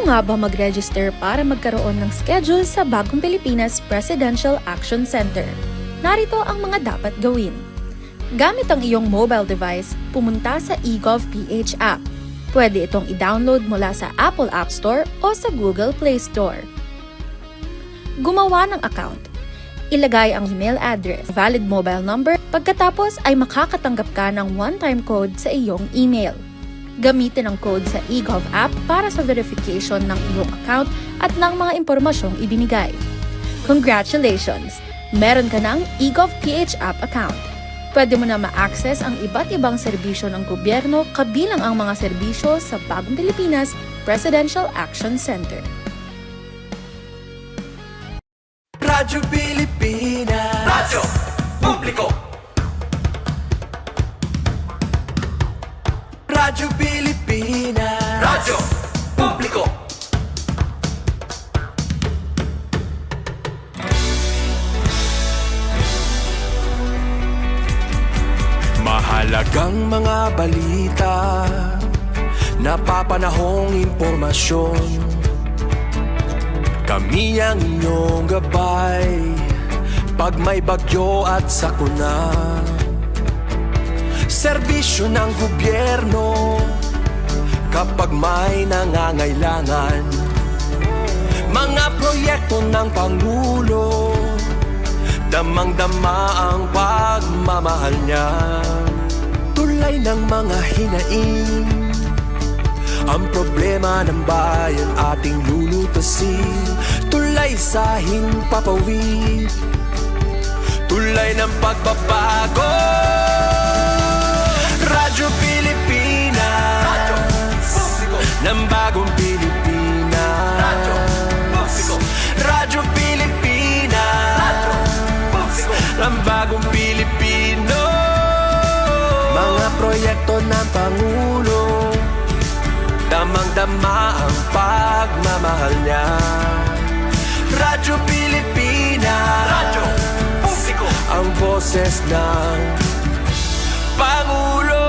nga ba mag-register para magkaroon ng schedule sa Bagong Pilipinas Presidential Action Center? Narito ang mga dapat gawin. Gamit ang iyong mobile device, pumunta sa eGovPH app. Pwede itong i-download mula sa Apple App Store o sa Google Play Store. Gumawa ng account. Ilagay ang email address, valid mobile number, pagkatapos ay makakatanggap ka ng one-time code sa iyong email. Gamitin ang code sa eGov app para sa verification ng iyong account at ng mga impormasyong ibinigay. Congratulations! Meron ka ng eGovPH app account. Pwede mo na ma-access ang iba't ibang serbisyo ng gobyerno kabilang ang mga serbisyo sa Bagong Pilipinas Presidential Action Center. Radyo Pilipinas, Radyo Publiko. Radyo Pilipinas, Radyo Publiko. Mahalagang mga balita, napapanahong impormasyon. Kami ang inyong gabay pag may bagyo at sakuna. Serbisyo ng gobyerno kapag may nangangailangan. Mga proyekto ng Pangulo, damang-dama ang pagmamahal niya. Tulay ng mga hinaing, ang problema ng bayan ating lulutasin. Tulay sa himpapawid, tulay ng pagbabago. Radyo Pilipinas, Radyo Publiko. Ng Bagong Pilipinas, Radyo Publiko. Radyo Pilipinas, Radyo Publiko. Ng Bagong Pilipino. Mga proyekto ng Pangulo, damang-dama ang pagmamahal niya. Radyo Pilipinas, Radyo Publiko. Ang boses ng Pangulo.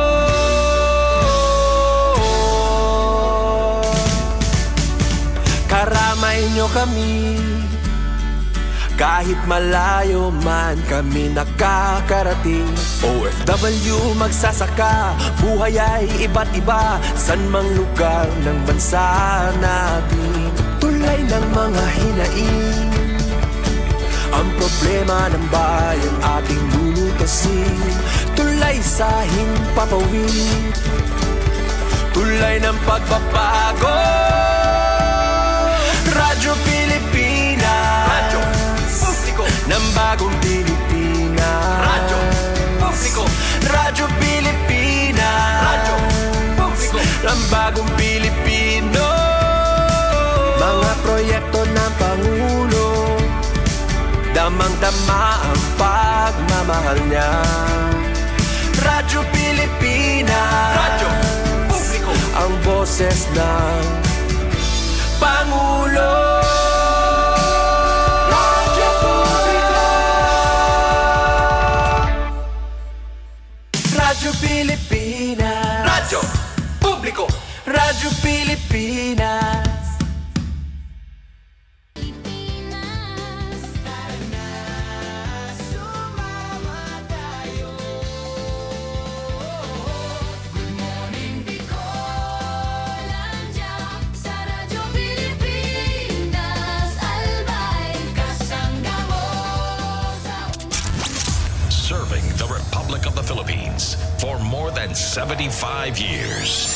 Karamay nyo kami, kahit malayo man kami nakakarating. OFW magsasaka, buhay ay iba't iba, san mang lugar ng bansa natin. Tulay ng mga hinaing, ang problema ng bayan ating lulutasin. Tulay sa himpapawid, tulay ng pagbabago. Radyo Pilipinas, Radyo Publiko. Ng Bagong Pilipinas, Radyo Publiko. Radyo Pilipinas, Radyo Publiko. Ng Bagong Pilipino. Mga proyekto ng Pangulo, damang-dama ang pagmamahal niya. Radyo Pilipinas, Radyo Publiko. Ang boses ng Pangulo. Radyo Publiko. Radyo Pilipinas, Radyo Publiko. Radyo Pilipinas. Serving the Republic of the Philippines for more than 75 years.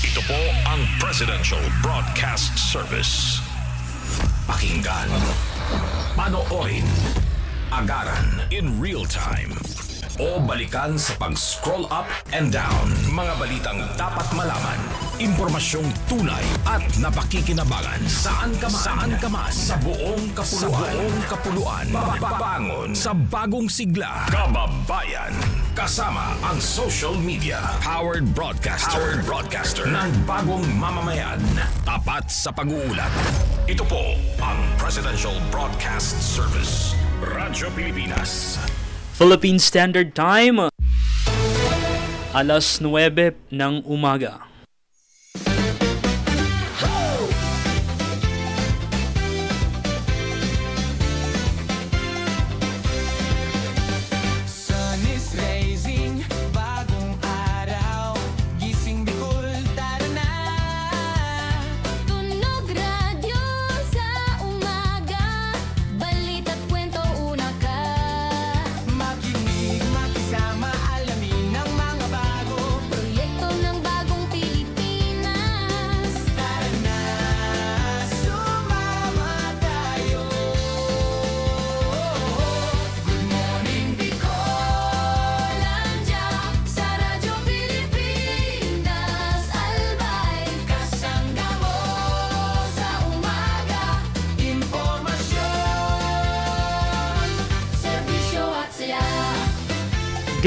Ito po ang Presidential Broadcast Service. Pakinggan, panoorin, agaran in real time, o balikan sa pag-scroll up and down. Mga balitang dapat malaman, impormasyong tunay at napakikinabangan. Saan ka man, sa buong kapuluan, mapapangon sa bagong sigla. Kababayan, kasama ang social media. Powered broadcaster ng bagong mamamayan. Tapat sa pag-uulat. Ito po ang Presidential Broadcast Service. Radyo Pilipinas. Philippine Standard Time, alas 9 ng umaga.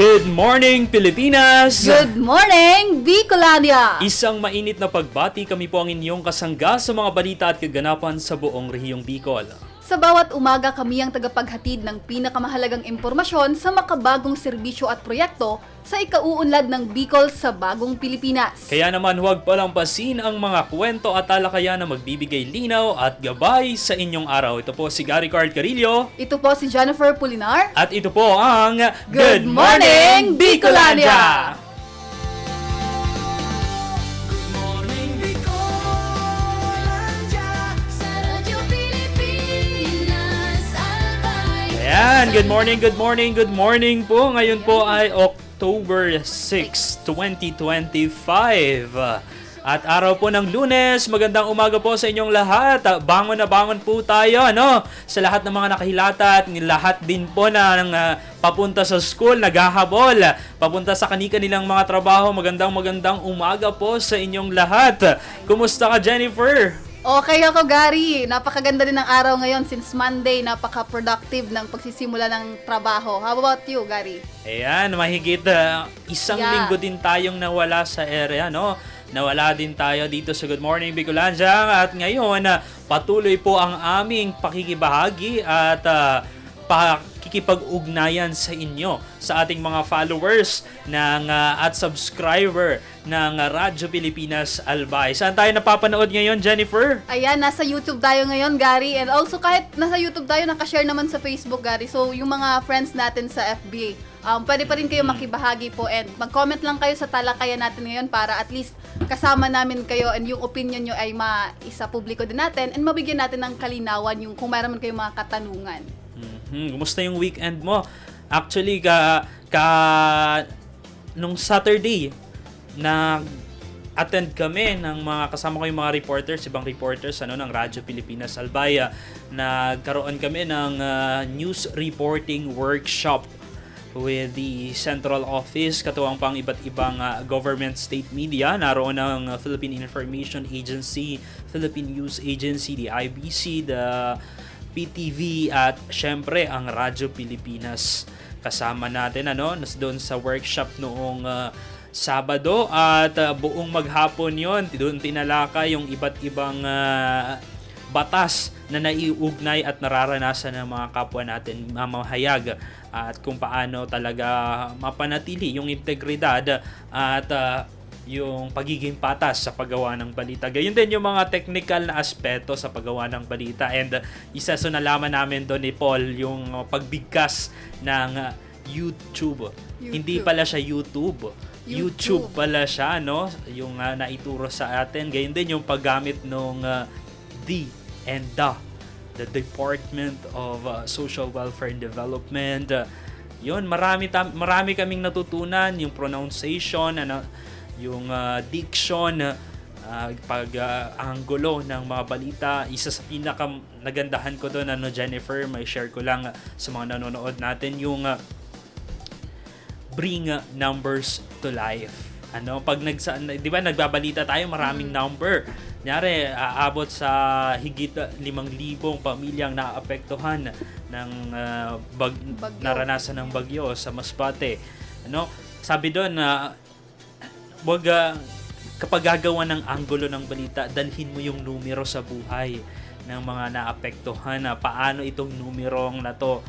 Good morning, Pilipinas! Good morning, Bicolania! Isang mainit na pagbati, kami po ang inyong kasangga sa mga balita at kaganapan sa buong rehiyong Bicol. Sa bawat umaga kami ang tagapaghatid ng pinakamahalagang impormasyon sa makabagong serbisyo at proyekto sa ikauunlad ng Bicol sa bagong Pilipinas. Kaya naman huwag palampasin ang mga kwento at talakayan na magbibigay linaw at gabay sa inyong araw. Ito po si Gary Card Carillo. Ito po si Jennifer Pulinar. At ito po ang Good Morning, Bicolania! Ayan, good morning po. Ngayon po ay October 6, 2025. At araw po ng Lunes, magandang umaga po sa inyong lahat. Bangon na bangon po tayo, ano? Sa lahat ng mga nakahilata at lahat din po na papunta sa school, naghahabol, papunta sa kanilang mga trabaho. Magandang umaga po sa inyong lahat. Kumusta ka, Jennifer? Okay ako, Gary. Napakaganda din ng araw ngayon since Monday. Napaka-productive ng pagsisimula ng trabaho. How about you, Gary? Ayan, mahigit isang linggo din tayong nawala sa area, no? Nawala din tayo dito sa Good Morning Bicolanja. At ngayon, patuloy po ang aming pakikibahagi at pakikipag-ugnayan sa inyo, sa ating mga followers at subscriber ng Radyo Pilipinas Albay. Saan tayo napapanood ngayon, Jennifer? Ayan, nasa YouTube tayo ngayon, Gary. And also, kahit nasa YouTube tayo, nakashare naman sa Facebook, Gary. So, yung mga friends natin sa FB, pwede pa rin kayo makibahagi po. And mag-comment lang kayo sa talakayan natin ngayon para at least kasama namin kayo and yung opinion nyo ay maisa-publiko din natin and mabigyan natin ng kalinawan yung kung mayroon man kayong mga katanungan. Kumusta yung weekend mo? Actually, nung Saturday, attend kami ng mga kasama ko yung mga reporters, ibang reporters ng Radyo Pilipinas Albay. Nagkaroon kami ng news reporting workshop with the Central Office, katuwang pang iba't ibang government state media. Naroon ng Philippine Information Agency, Philippine News Agency, the IBC, the PTV at syempre ang Radyo Pilipinas. Kasama natin doon sa workshop noong Sabado at buong maghapon yon. Doon tinalaka yung iba't ibang batas na naiugnay at nararanasan ng mga kapwa natin mamahayag at kung paano talaga mapanatili yung integridad at yung pagiging patas sa paggawa ng balita. Gayon din yung mga technical na aspeto sa paggawa ng balita. And isa sa nalaman namin doon ni Paul, yung pagbigkas ng YouTube. Hindi pala siya YouTube. YouTube pala siya, no? Yung naituro sa atin. Gayon din yung paggamit ng the Department of Social Welfare and Development. Yun, marami kaming natutunan, yung pronunciation, yung diction, pag-anggulo ng mga balita. Isa sa pinaka nagandahan ko doon, Jennifer, may share ko lang sa mga nanonood natin, yung bring numbers to life. Di ba nagbabalita tayo, maraming number. Kunyari, aabot sa higit 5,000 pamilyang naapektuhan ng naranasan ng bagyo sa Masbate. Sabi doon wag kapag gagawa ng anggulo ng balita, dalhin mo yung numero sa buhay ng mga naapektuhan. Paano itong numerong na to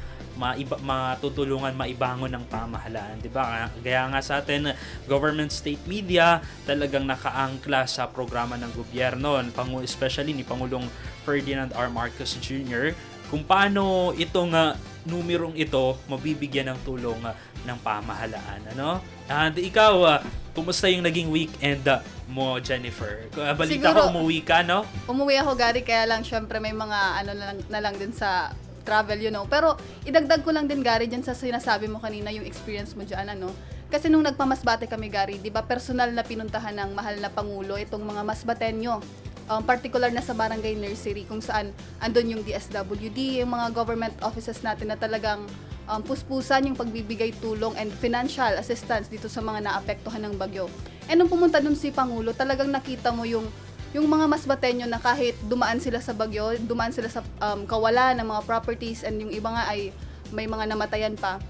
matutulungan maibangon ng pamahalaan, di ba? Kaya nga sa atin, government state media talagang nakaangkla sa programa ng gobyerno, especially ni Pangulong Ferdinand R. Marcos Jr., kung paano itong numerong ito mabibigyan ng tulong ng pamahalaan. And ikaw, kumusta yung naging weekend mo, Jennifer? Balita Siguro, ko umuwi ka, no? Umuwi ako, Gary, kaya lang syempre may mga na lang din sa travel, Pero idagdag ko lang din, Gary, dyan sa sinasabi mo kanina, yung experience mo dyan, Kasi nung nagpamasbate kami, Gary, di ba personal na pinuntahan ng mahal na Pangulo itong mga masbatenyo. Particular na sa barangay nursery kung saan andun yung DSWD, yung mga government offices natin na talagang puspusan yung pagbibigay tulong and financial assistance dito sa mga naapektuhan ng bagyo. And nung pumunta dun si Pangulo, talagang nakita mo yung mga masbatenyo na kahit dumaan sila sa bagyo, dumaan sila sa kawalan ng mga properties and yung iba nga ay may mga namatayan pa.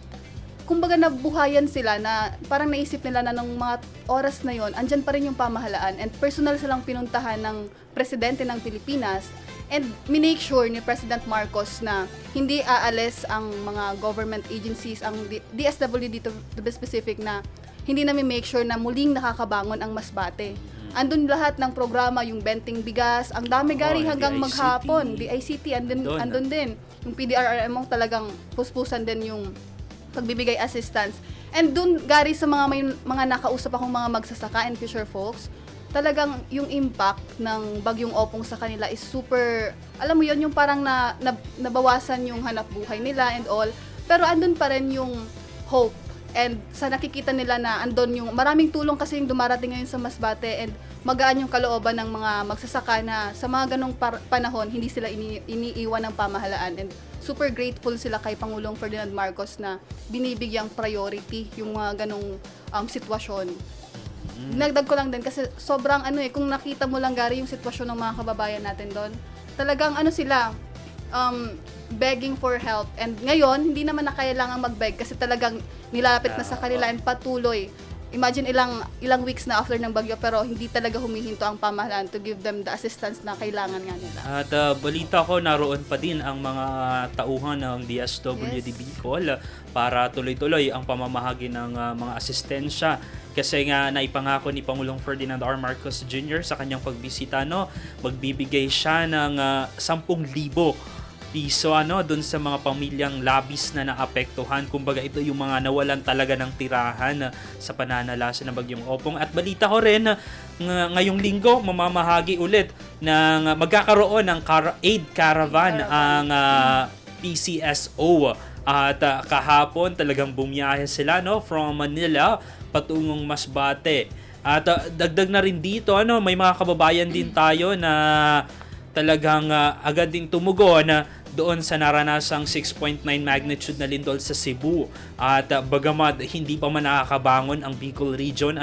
kumbaga nabuhayan sila na parang naisip nila na nung mga oras na yon, andyan pa rin yung pamahalaan and personal silang pinuntahan ng presidente ng Pilipinas and minake sure ni President Marcos na hindi aalis ang mga government agencies, ang DSWD to be specific, na hindi namin make sure na muling nakakabangon ang Masbate. Andun lahat ng programa, yung benting bigas, ang dami gari hanggang DICT. maghapon. DICT, andun din. Yung PDRRMO talagang puspusan din yung pagbibigay assistance. And dun gari sa mga nakausap akong mga magsasaka and fisher folks, talagang yung impact ng bagyong Opong sa kanila is super, alam mo yon, yung parang nabawasan yung hanap buhay nila and all. Pero andun pa rin yung hope. And sa nakikita nila na andon yung maraming tulong kasi yung dumarating ngayon sa Masbate and magaan yung kalooban ng mga magsasaka na sa mga ganong panahon hindi sila iniiwan ng pamahalaan, and super grateful sila kay Pangulong Ferdinand Marcos na binibigyang priority yung mga ganong sitwasyon. Nagdag ko lang din kasi sobrang kung nakita mo lang gari yung sitwasyon ng mga kababayan natin doon, talagang sila begging for help, and ngayon hindi naman na kailangan mag-beg kasi talagang nilalapit na sa kanila and patuloy. Imagine ilang weeks na after ng bagyo pero hindi talaga humihinto ang pamahalaan to give them the assistance na kailangan nga nila. At balita ko, naroon pa din ang mga tauhan ng DSWD Bicol para tuloy-tuloy ang pamamahagi ng mga asistensya. Kasi nga naipangako ni Pangulong Ferdinand R. Marcos Jr. sa kanyang pagbisita, magbibigay siya ng 10,000 piso doon sa mga pamilyang labis na naapektuhan. Kumbaga ito yung mga nawalan talaga ng tirahan sa pananalasa ng bagyong Opong. At balita ko rin ngayong linggo mamamahagi ulit ng magkakaroon ng aid caravan ang PCSO. At kahapon talagang bumiyahe sila from Manila patungong Masbate. At dagdag na rin dito may mga kababayan din tayo na talagang agad din tumugon doon sa naranasang 6.9 magnitude na lindol sa Cebu. At bagamat hindi pa man nakakabangon ang Bicol region,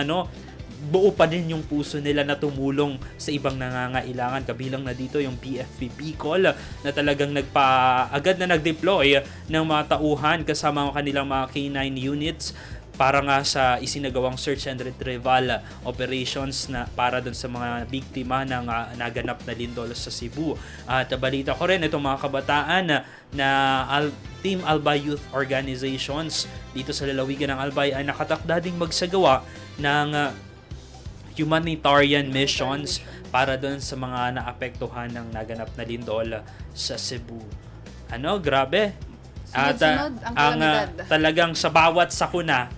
buo pa din yung puso nila na tumulong sa ibang nangangailangan. Kabilang na dito yung PFP Bicol na talagang agad na nag-deploy ng mga tauhan kasama ang kanilang mga K9 units para nga sa isinagawang search and retrieval operations na para doon sa mga biktima ng naganap na lindol sa Cebu. At balita ko rin itong mga kabataan na Team Albay Youth Organizations dito sa lalawigan ng Albay ay nakatakda ding magsagawa ng humanitarian missions para doon sa mga naapektuhan ng naganap na lindol sa Cebu. Grabe. At Sunod-sunod ang kalamidad. talagang sa bawat sakuna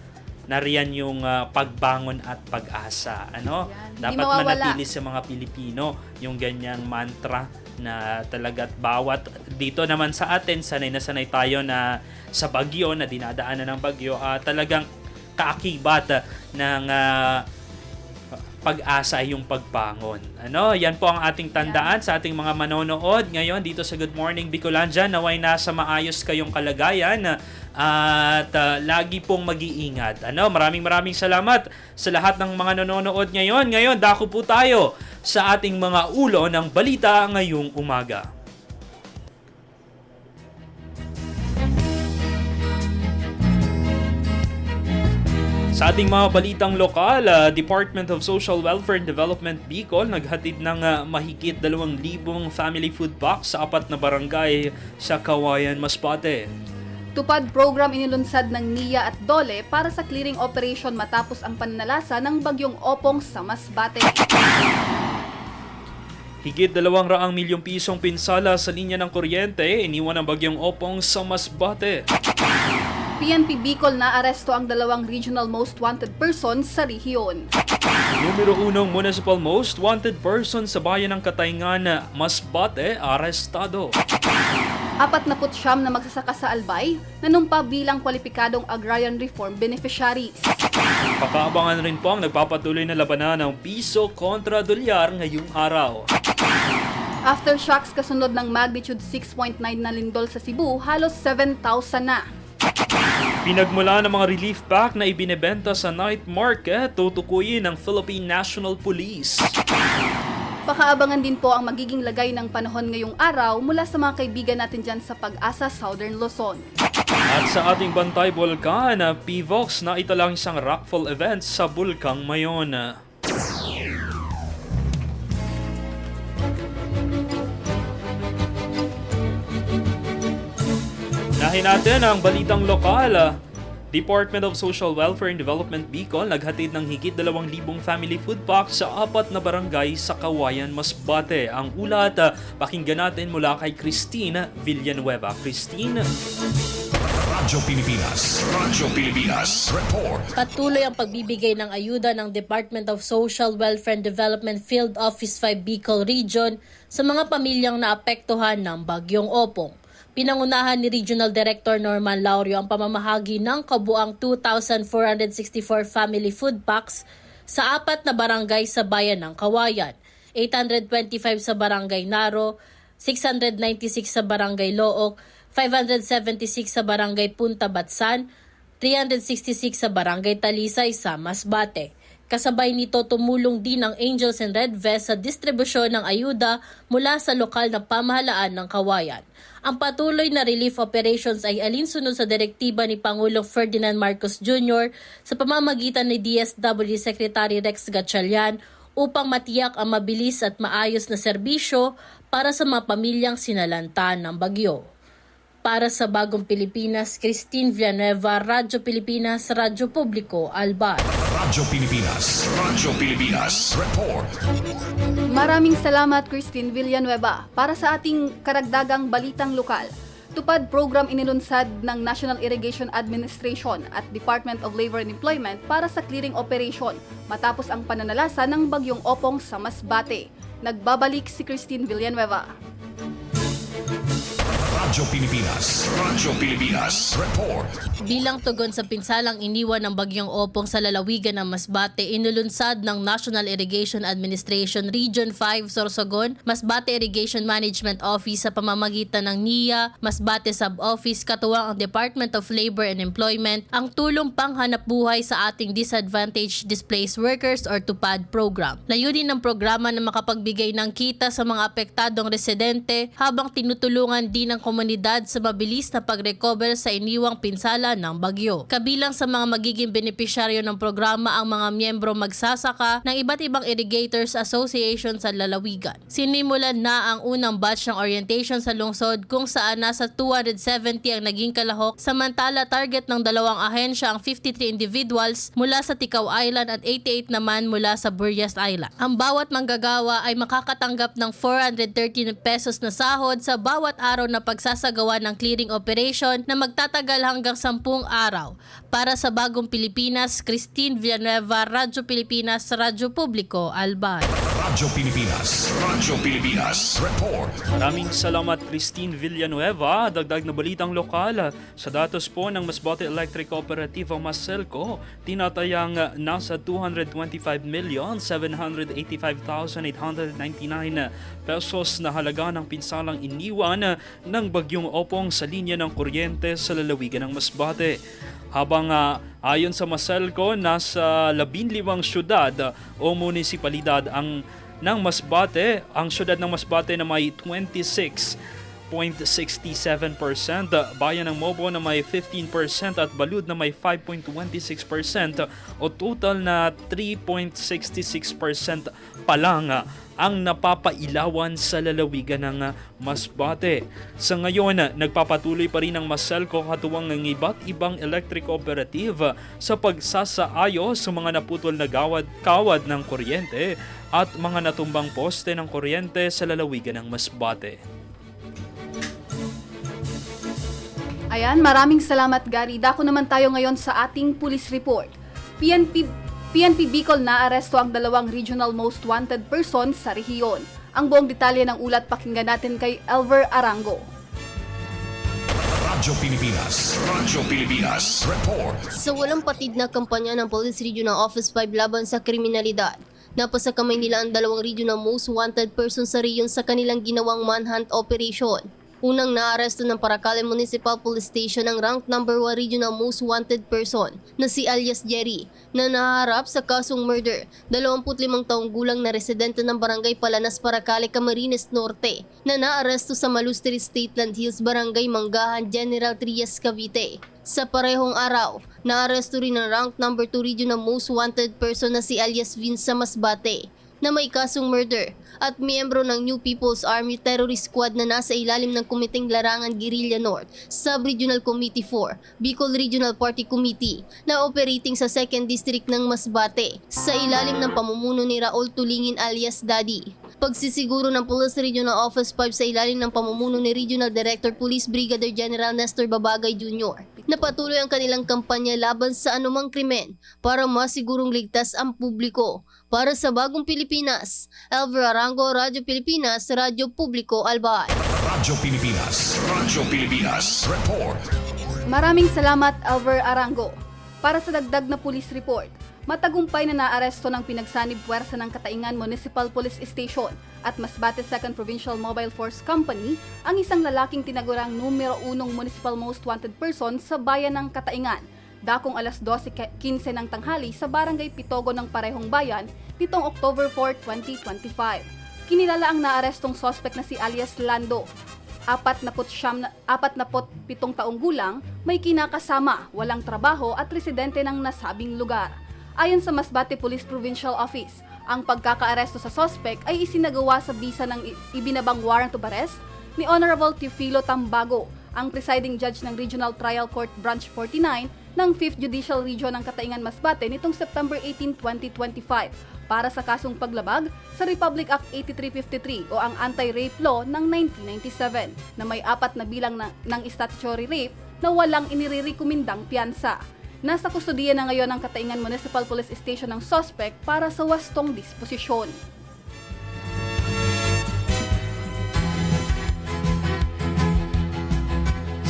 nariyan yung pagbangon at pag-asa. Dapat mawawala. manatili sa mga Pilipino yung ganyang mantra na talagat bawat dito naman sa atin, sanay na sanay tayo na sa bagyo, na dinadaanan ng bagyo, talagang kaakibat ng pag-asa ay yung pagbangon. Yan po ang ating tandaan sa ating mga manonood ngayon dito sa Good Morning Bicolandia. Naway nasa maayos kayong kalagayan at lagi pong mag-iingat. Maraming salamat sa lahat ng mga nanonood ngayon. Ngayon, dako po tayo sa ating mga ulo ng balita ngayong umaga. Sa ating mga balitang lokal, Department of Social Welfare and Development Bicol naghatid ng mahigit 2,000 family food box sa 4 na barangay sa Kawayan, Masbate. Tupad program inilunsad ng NIA at DOLE para sa clearing operation matapos ang pananalasa ng bagyong Opong sa Masbate. Higit 200 milyong pisong pinsala sa linya ng kuryente iniwan ng bagyong Opong sa Masbate. PNP Bicol na aresto ang 2 regional most wanted persons sa rehiyon. Numero 1 municipal most wanted person sa bayan ng Katayngan, Masbate, arestado. 49 na magsasaka sa Albay nanumpa bilang kwalipikadong agrarian reform beneficiaries. Pakaabangan rin po ang nagpapatuloy na labanan ng piso kontra dolyar ngayong araw. Aftershocks kasunod ng magnitude 6.9 na lindol sa Cebu, halos 7,000 na. Pinagmula ng mga relief pack na ibinebenta sa night market, tutukuyin ng Philippine National Police. Pakaabangan din po ang magiging lagay ng panahon ngayong araw mula sa mga kaibigan natin dyan sa Pag-asa Southern Luzon. At sa ating Bantay Bulkan, PVOX na italang isang rockfall event sa Bulkang Mayon. Nahin natin ang balitang lokal. Department of Social Welfare and Development Bicol naghatid ng higit 2,000 family food packs sa 4 na barangay sa Kawayan, Masbate. Ang ulat, pakinggan natin mula kay Christine Villanueva. Christine? Radyo Pilipinas Report. Patuloy ang pagbibigay ng ayuda ng Department of Social Welfare and Development Field Office 5 Bicol Region sa mga pamilyang naapektuhan ng Bagyong Opong. Pinangunahan ni Regional Director Norman Laurio ang pamamahagi ng kabuang 2,464 family food packs sa 4 na barangay sa bayan ng Kawayan, 825 sa barangay Naro, 696 sa barangay Look, 576 sa barangay Punta Batsan, 366 sa barangay Talisay sa Masbate. Kasabay nito tumulong din ang Angels and Red Vest sa distribusyon ng ayuda mula sa lokal na pamahalaan ng Kawayan. Ang patuloy na relief operations ay alinsunod sa direktiba ni Pangulong Ferdinand Marcos Jr. sa pamamagitan ni DSWD Secretary Rex Gatchalian upang matiyak ang mabilis at maayos na serbisyo para sa mga pamilyang sinalanta ng bagyo. Para sa Bagong Pilipinas, Christine Villanueva, Radyo Pilipinas, Radyo Publiko, Albar. Radyo Pilipinas Report. Maraming salamat, Christine Villanueva. Para sa ating karagdagang balitang lokal, tupad program inilunsad ng National Irrigation Administration at Department of Labor and Employment para sa clearing operation matapos ang pananalasa ng Bagyong Opong sa Masbate. Nagbabalik si Christine Villanueva. Radyo Pilipinas Report. Bilang tugon sa pinsalang iniwan ng Bagyong Opong sa lalawigan ng Masbate, inulunsad ng National Irrigation Administration Region 5 Sorsogon, Masbate Irrigation Management Office sa pamamagitan ng NIA, Masbate Sub-Office, katuwang ang Department of Labor and Employment, ang tulong panghanapbuhay sa ating disadvantaged displaced workers or TUPAD program. Layunin ng programa na makapagbigay ng kita sa mga apektadong residente habang tinutulungan din ng komunidad sa mabilis na pag-recover sa iniwang pinsala ng bagyo. Kabilang sa mga magiging benepisyaryo ng programa ang mga miyembro magsasaka ng iba't ibang irrigators association sa lalawigan. Sinimulan na ang unang batch ng orientation sa lungsod kung saan nasa 270 ang naging kalahok, samantala target ng 2 ahensya ang 53 individuals mula sa Ticao Island at 88 naman mula sa Burias Island. Ang bawat manggagawa ay makakatanggap ng 413 pesos na sahod sa bawat araw na pagsasagawa ng clearing operation na magtatagal hanggang 10 araw. Para sa Bagong Pilipinas, Christine Villanueva, Radyo Pilipinas, Radyo Publiko, Albar. Radyo Pilipinas Report. Maraming salamat, Christine Villanueva. Dagdag na balitang lokal. Sa datos po ng Masbate Electric Cooperative o Maselco, tinatayang nasa 225,785,899 pesos na halaga ng pinsalang iniwan ng Bagyong Opong sa linya ng kuryente sa lalawigan ng Masbate. Habang ayon sa Maselco, nasa 15 syudad o munisipalidad ng Masbate, ang syudad ng Masbate na may 26.67%, bayan ng Mobo na may 15% at Balud na may 5.26% o total na 3.66% pa lang ang napapailawan sa lalawigan ng Masbate. Sa ngayon, nagpapatuloy pa rin ang Maselco katuwang ng iba't ibang electric cooperative sa pagsasaayos sa mga naputol na kawad ng kuryente at mga natumbang poste ng kuryente sa lalawigan ng Masbate. Ayan, maraming salamat, Gary. Dako naman tayo ngayon sa ating police report. PNP Bicol na-aresto ang 2 regional most wanted person sa rehiyon. Ang buong detalye ng ulat pakinggan natin kay Elver Arango. Radyo Pilipinas Report. Sa walang patid na kampanya ng Police Regional Office 5 laban sa kriminalidad, napasa kamay nila ang 2 regional most wanted person sa rehiyon sa kanilang ginawang manhunt operation. Unang naaresto ng Paracale Municipal Police Station ang rank number 1 regional most wanted person na si alias Jerry na naharap sa kasong murder. 25 taong gulang na residente ng Barangay Palanas, Paracale, Camarines Norte na naaresto sa Malusteri Stateland Hills, Barangay Manggahan, General Trias, Cavite. Sa parehong araw, naaresto rin ang rank number 2 regional most wanted person na si alias Vince sa Masbate na may kasong murder at miyembro ng New People's Army Terrorist Squad na nasa ilalim ng Komiteng Larangan Guerrilla North, Sub-Regional Committee 4, Bicol Regional Party Committee na operating sa 2nd District ng Masbate sa ilalim ng pamumuno ni Raul Tulingin alias Daddy. Pagsisiguro ng Police Regional Office 5 sa ilalim ng pamumuno ni Regional Director Police Brigadier General Nestor Babagay Jr. na patuloy ang kanilang kampanya laban sa anumang krimen para masigurong ligtas ang publiko. Para sa Bagong Pilipinas, Elver Arango, Radyo Pilipinas, Radyo Publiko, Albay. Radyo Pilipinas Report. Maraming salamat, Elver Arango. Para sa dagdag na police report, matagumpay na naaresto ng pinagsanib puwersa ng Kataingan Municipal Police Station at Masbate 2nd Provincial Mobile Force Company ang isang lalaking tinagurang numero 1 Municipal Most Wanted Person sa bayan ng Kataingan. Dakong alas 12:15 ng tanghali sa Barangay Pitogo ng parehong bayan nitong October 4, 2025. Kinilala ang naarestong sospek na si alias Lando, 47 taong gulang, may kinakasama, walang trabaho at residente ng nasabing lugar. Ayon sa Masbate Police Provincial Office, ang pagkakaaresto sa sospek ay isinagawa sa bisa ng ibinabang warrant of arrest ni Honorable Teofilo Tambago, ang presiding judge ng Regional Trial Court Branch 49 ng 5th Judicial Region ng Kataingan, Masbate nitong September 18, 2025 para sa kasong paglabag sa Republic Act 8353 o ang Anti-Rape Law ng 1997 na may 4 na bilang ng statutory rape na walang inirirekomendang piyansa. Nasa kustudiya na ngayon ng Kataingan Municipal Police Station ng suspect para sa wastong disposisyon.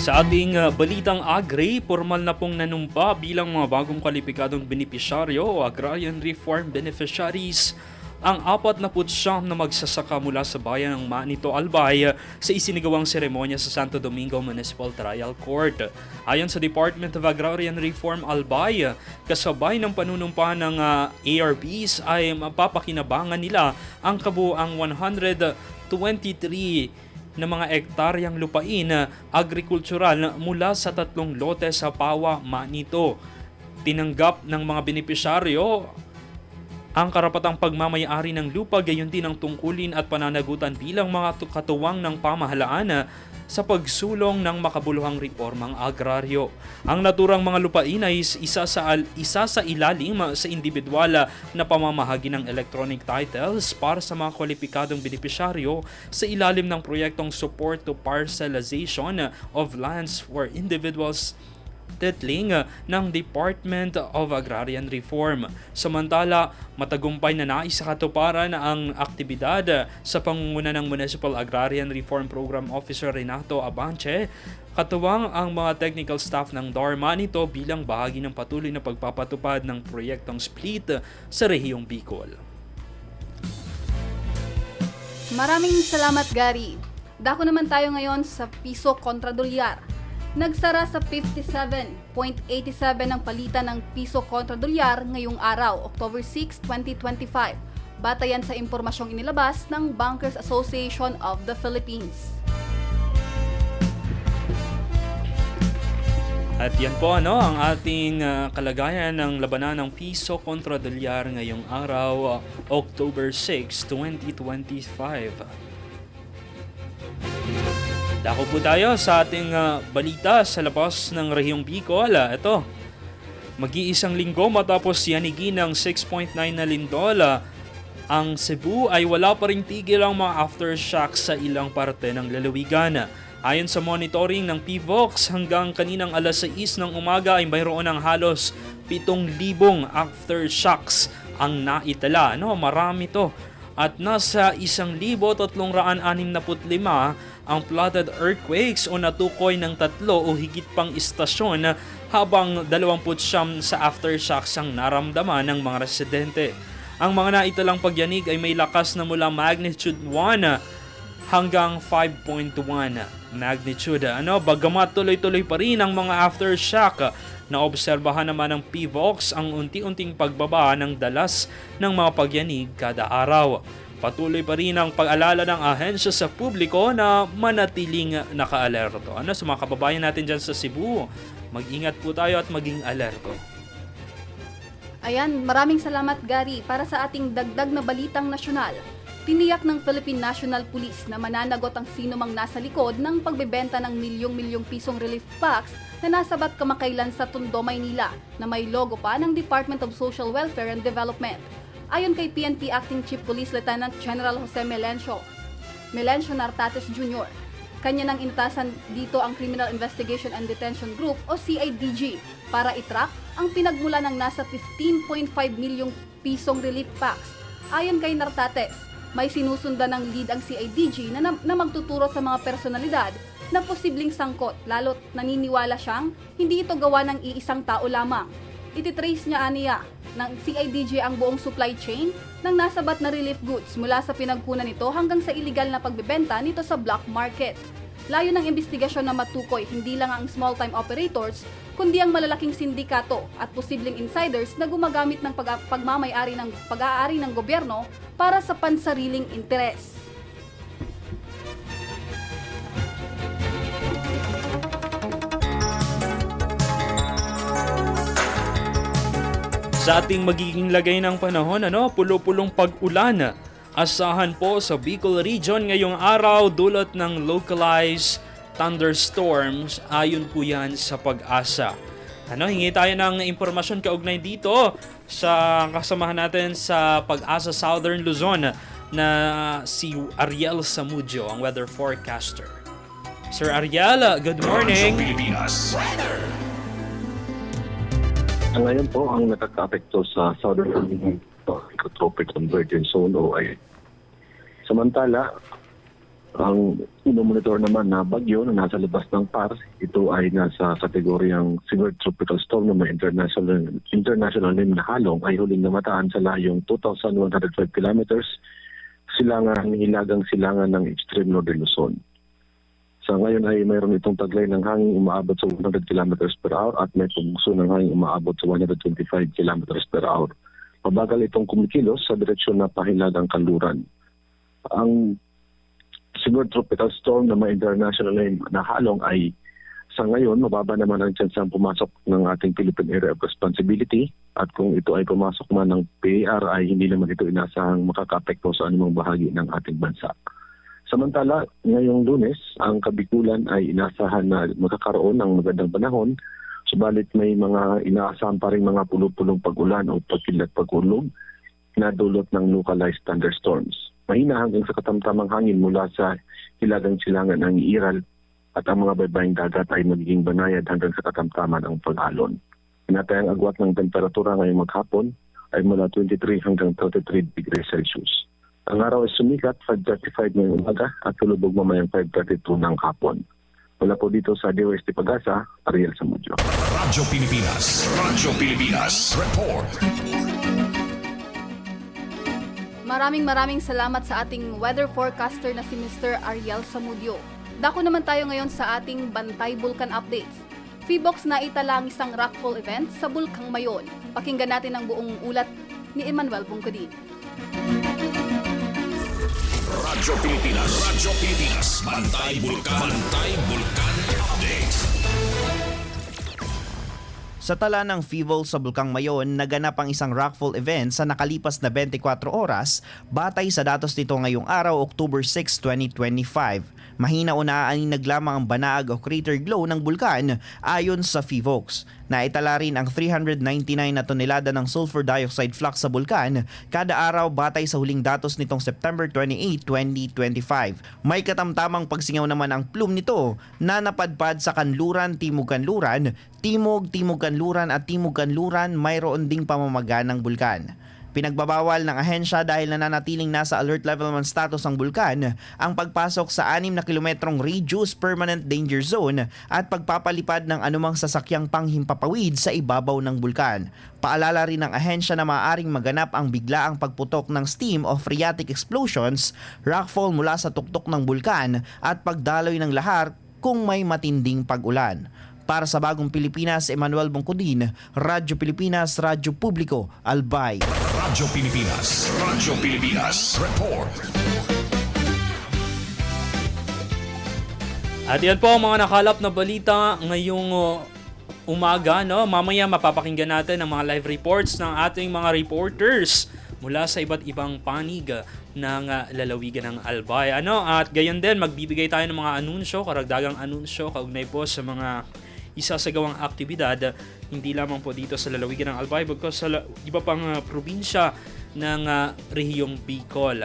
Sa ating balitang agri, formal na pong nanumpa bilang mga bagong kwalipikadong benepisyaryo o agrarian reform beneficiaries ang 49 na magsasaka mula sa bayan ng Manito, Albay sa isinagawang seremonya sa Santo Domingo Municipal Trial Court. Ayon sa Department of Agrarian Reform Albay, kasabay ng panunumpa ng ARBs ay mapapakinabangan nila ang kabuuang 123 na mga ektaryang lupain agrikultural mula sa 3 lote sa Pawa, Manito. Tinanggap ng mga benepisyaryo ang karapatang pagmamay-ari ng lupa, gayon din ang tungkulin at pananagutan bilang mga katuwang ng pamahalaan sa pagsulong ng makabuluhang reformang agraryo. Ang naturang mga lupain ay isa sa ilalim sa individual na pamamahagi ng electronic titles para sa mga kwalipikadong benepisyaryo sa ilalim ng proyektong Support to Parcelization of Lands for Individuals titling ng Department of Agrarian Reform. Samantala, matagumpay na naisakatuparan ang aktibidad sa pangunguna ng Municipal Agrarian Reform Program Officer Renato Abanche, katuwang ang mga technical staff ng DARMA nito bilang bahagi ng patuloy na pagpapatupad ng proyektong split sa rehiyong Bicol. Maraming salamat, Gary. Dako naman tayo ngayon sa piso kontra dolyar. Nagsara sa 57.87 ang palitan ng piso kontra dolyar ngayong araw, October 6, 2025. Batayan sa impormasyong inilabas ng Bankers Association of the Philippines. At yan po ang ating kalagayan ng labanan ng piso kontra dolyar ngayong araw, October 6, 2025. Dako po tayo sa ating balita sa labas ng rehiyong Bicol. Ito, mag-iisang linggo matapos yanigin ng 6.9 na lindol, ang Cebu ay wala pa ring tigil ang mga aftershocks sa ilang parte ng lalawigan. Ayon sa monitoring ng PVOX, hanggang kaninang alas 6 ng umaga ay mayroon ng halos 7,000 aftershocks ang naitala. Marami to. At nasa 1,365 ang flooded earthquakes o natukoy ng 3 o higit pang istasyon, habang 29 sa aftershocks ang naramdaman ng mga residente. Ang mga naitalang pagyanig ay may lakas na mula magnitude 1 hanggang 5.1 magnitude. Bagamat tuloy-tuloy pa rin ang mga aftershock, naobserbahan naman ng PHIVOLCS ang unti-unting pagbaba ng dalas ng mga pagyanig kada araw. Patuloy pa rin ang pag-alala ng ahensya sa publiko na manatiling nakaalerto. Sa mga kababayan natin dyan sa Cebu, mag-ingat po tayo at maging alerto. Ayan, maraming salamat Gary para sa ating dagdag na balitang nasyonal. Tiniyak ng Philippine National Police na mananagot ang sino mang nasa likod ng pagbebenta ng milyong-milyong pisong relief packs na nasabat kamakailan sa Tondo, Maynila na may logo pa ng Department of Social Welfare and Development. Ayon kay PNP Acting Chief Police Lieutenant General Jose Melencio Nartates Jr., kanya nang inutasan dito ang Criminal Investigation and Detention Group o CIDG para itrack ang pinagmula ng nasa 15.5 milyong pisong relief packs. Ayon kay Nartates, may sinusundan ng lead ang CIDG na magtuturo sa mga personalidad na posibleng sangkot, lalo't naniniwala siyang hindi ito gawa ng iisang tao lamang. Ititrace niya aniya ng CIDG ang buong supply chain ng nasabat na relief goods mula sa pinagkunan nito hanggang sa illegal na pagbebenta nito sa black market. Layo ng investigasyon na matukoy hindi lang ang small-time operators, kundi ang malalaking sindikato at posibleng insiders na gumagamit ng pag-aari ng gobyerno para sa pansariling interes. Sa ating magiging lagay ng panahon, pulo-pulong pag-ulan. Asahan po sa Bicol Region ngayong araw dulot ng localized thunderstorms ayon po yan sa Pag-asa. Hingi tayo ng impormasyon kaugnay dito sa kasamahan natin sa Pag-asa Southern Luzon na si Ariel Samudio, ang weather forecaster. Sir Ariel, good morning. Radyo Pilipinas. Ngayon po, ang nakaka-apekto sa Southern Tropic Convergence Zone o ay samantala, ang inomonitor naman na bagyo na nasa labas ng PAR, ito ay nasa kategoryang Severe Tropical Storm na may international name na Halong ay huling namataan sa layong 2,105 kilometers hilagang silangan ng extreme northern Luzon. Sa ngayon ay mayroon itong taglay ng hangin umaabot sa 100 km per hour at may pugso ng hangin umaabot sa 125 km per hour. Mabagal itong kumikilos sa direksyon na pahilagang kanluran. Ang Severe Tropical Storm na may international name na Halong ay sa ngayon mababa naman ang tsansang pumasok ng ating Philippine Area of Responsibility at kung ito ay pumasok man ng PAR ay hindi naman ito inasahang makaka-apekto sa anumang bahagi ng ating bansa. Samantala, ngayong Lunes, ang Kabikulan ay inasahan na magkakaroon ng magandang panahon, subalit may mga inaasahan pa rin mga pulo-pulong pag-ulan o pagkilat-pag-ulog na dulot ng localized thunderstorms. Mahina hanggang sa katamtamang hangin mula sa hilagang silangan ng Iral at ang mga baybaying dagat ay magiging banayad hanggang sa katamtaman ng pag-alon. Pinatayang agwat ng temperatura ngayong maghapon ay mula 23 hanggang 33 degrees Celsius. Ang araw ay sumikat 5:35 ngayong umaga at tulubog mamayang 5:32 ng hapon. Mula po dito sa DOST Pag-asa, Ariel Samudio. Radyo Pilipinas. Radyo Pilipinas. Report. Maraming salamat sa ating weather forecaster na si Mr. Ariel Samudio. Dako naman tayo ngayon sa ating Bantay Bulkan Updates. PHIVOLCS na itala ang isang rockfall event sa Bulkang Mayon. Pakinggan natin ang buong ulat ni Emmanuel Bungkudin. Radyo Pilipinas. Radyo Pilipinas. Bantay Bulkan. Bantay Bulkan Update. Sa tala ng PHIVOLCS sa Bulkang Mayon, naganap ang isang rockfall event sa nakalipas na 24 oras batay sa datos nito ngayong araw, October 6, 2025. Mahina o naaaninag lamang ang banaag o crater glow ng bulkan ayon sa PHIVOLCS. Naitala rin ang 399 na tonelada ng sulfur dioxide flux sa bulkan kada araw batay sa huling datos nitong September 28, 2025. May katamtamang pagsingaw naman ang plume nito na napadpad sa Kanluran, Timog Kanluran, Timog Kanluran at Timog Kanluran mayroon ding pamamaga ng bulkan. Pinagbabawal ng ahensya dahil nananatiling nasa alert level 1 status ang bulkan ang pagpasok sa 6 na kilometrong reduced permanent danger zone at pagpapalipad ng anumang sasakyang panghimpapawid sa ibabaw ng bulkan. Paalala rin ng ahensya na maaaring maganap ang biglaang pagputok ng steam o phreatic explosions, rockfall mula sa tuktok ng bulkan at pagdaloy ng lahar kung may matinding pag-ulan. Para sa Bagong Pilipinas, Emmanuel Bongkudin, Radyo Pilipinas, Radyo Publiko, Albay. Radyo Pilipinas Report. At yan po ang mga nakalap na balita ngayong umaga. No? Mamaya mapapakinggan natin ang mga live reports ng ating mga reporters mula sa iba't ibang panig ng lalawigan ng Albay. At gayon din, magbibigay tayo ng mga anunsyo, karagdagang anunsyo, kaugnay po sa mga isasagawang aktibidad, hindi lamang po dito sa lalawigan ng Albay, bagkus sa iba pang probinsya ng rehiyong Bicol.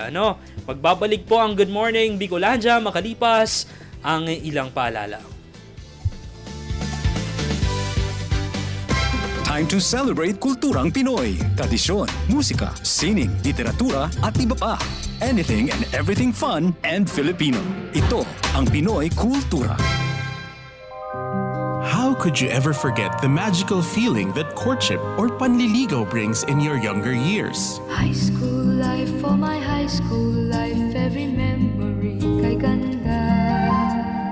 Magbabalik po ang Good Morning Bicolandia makalipas ang ilang paalala. Time to celebrate kulturang Pinoy. Tradisyon, musika, sining, literatura at iba pa. Anything and everything fun and Filipino. Ito ang Pinoy Kultura. How could you ever forget the magical feeling that courtship or panliligaw brings in your younger years? High school life, for my high school life, every memory kay ganda.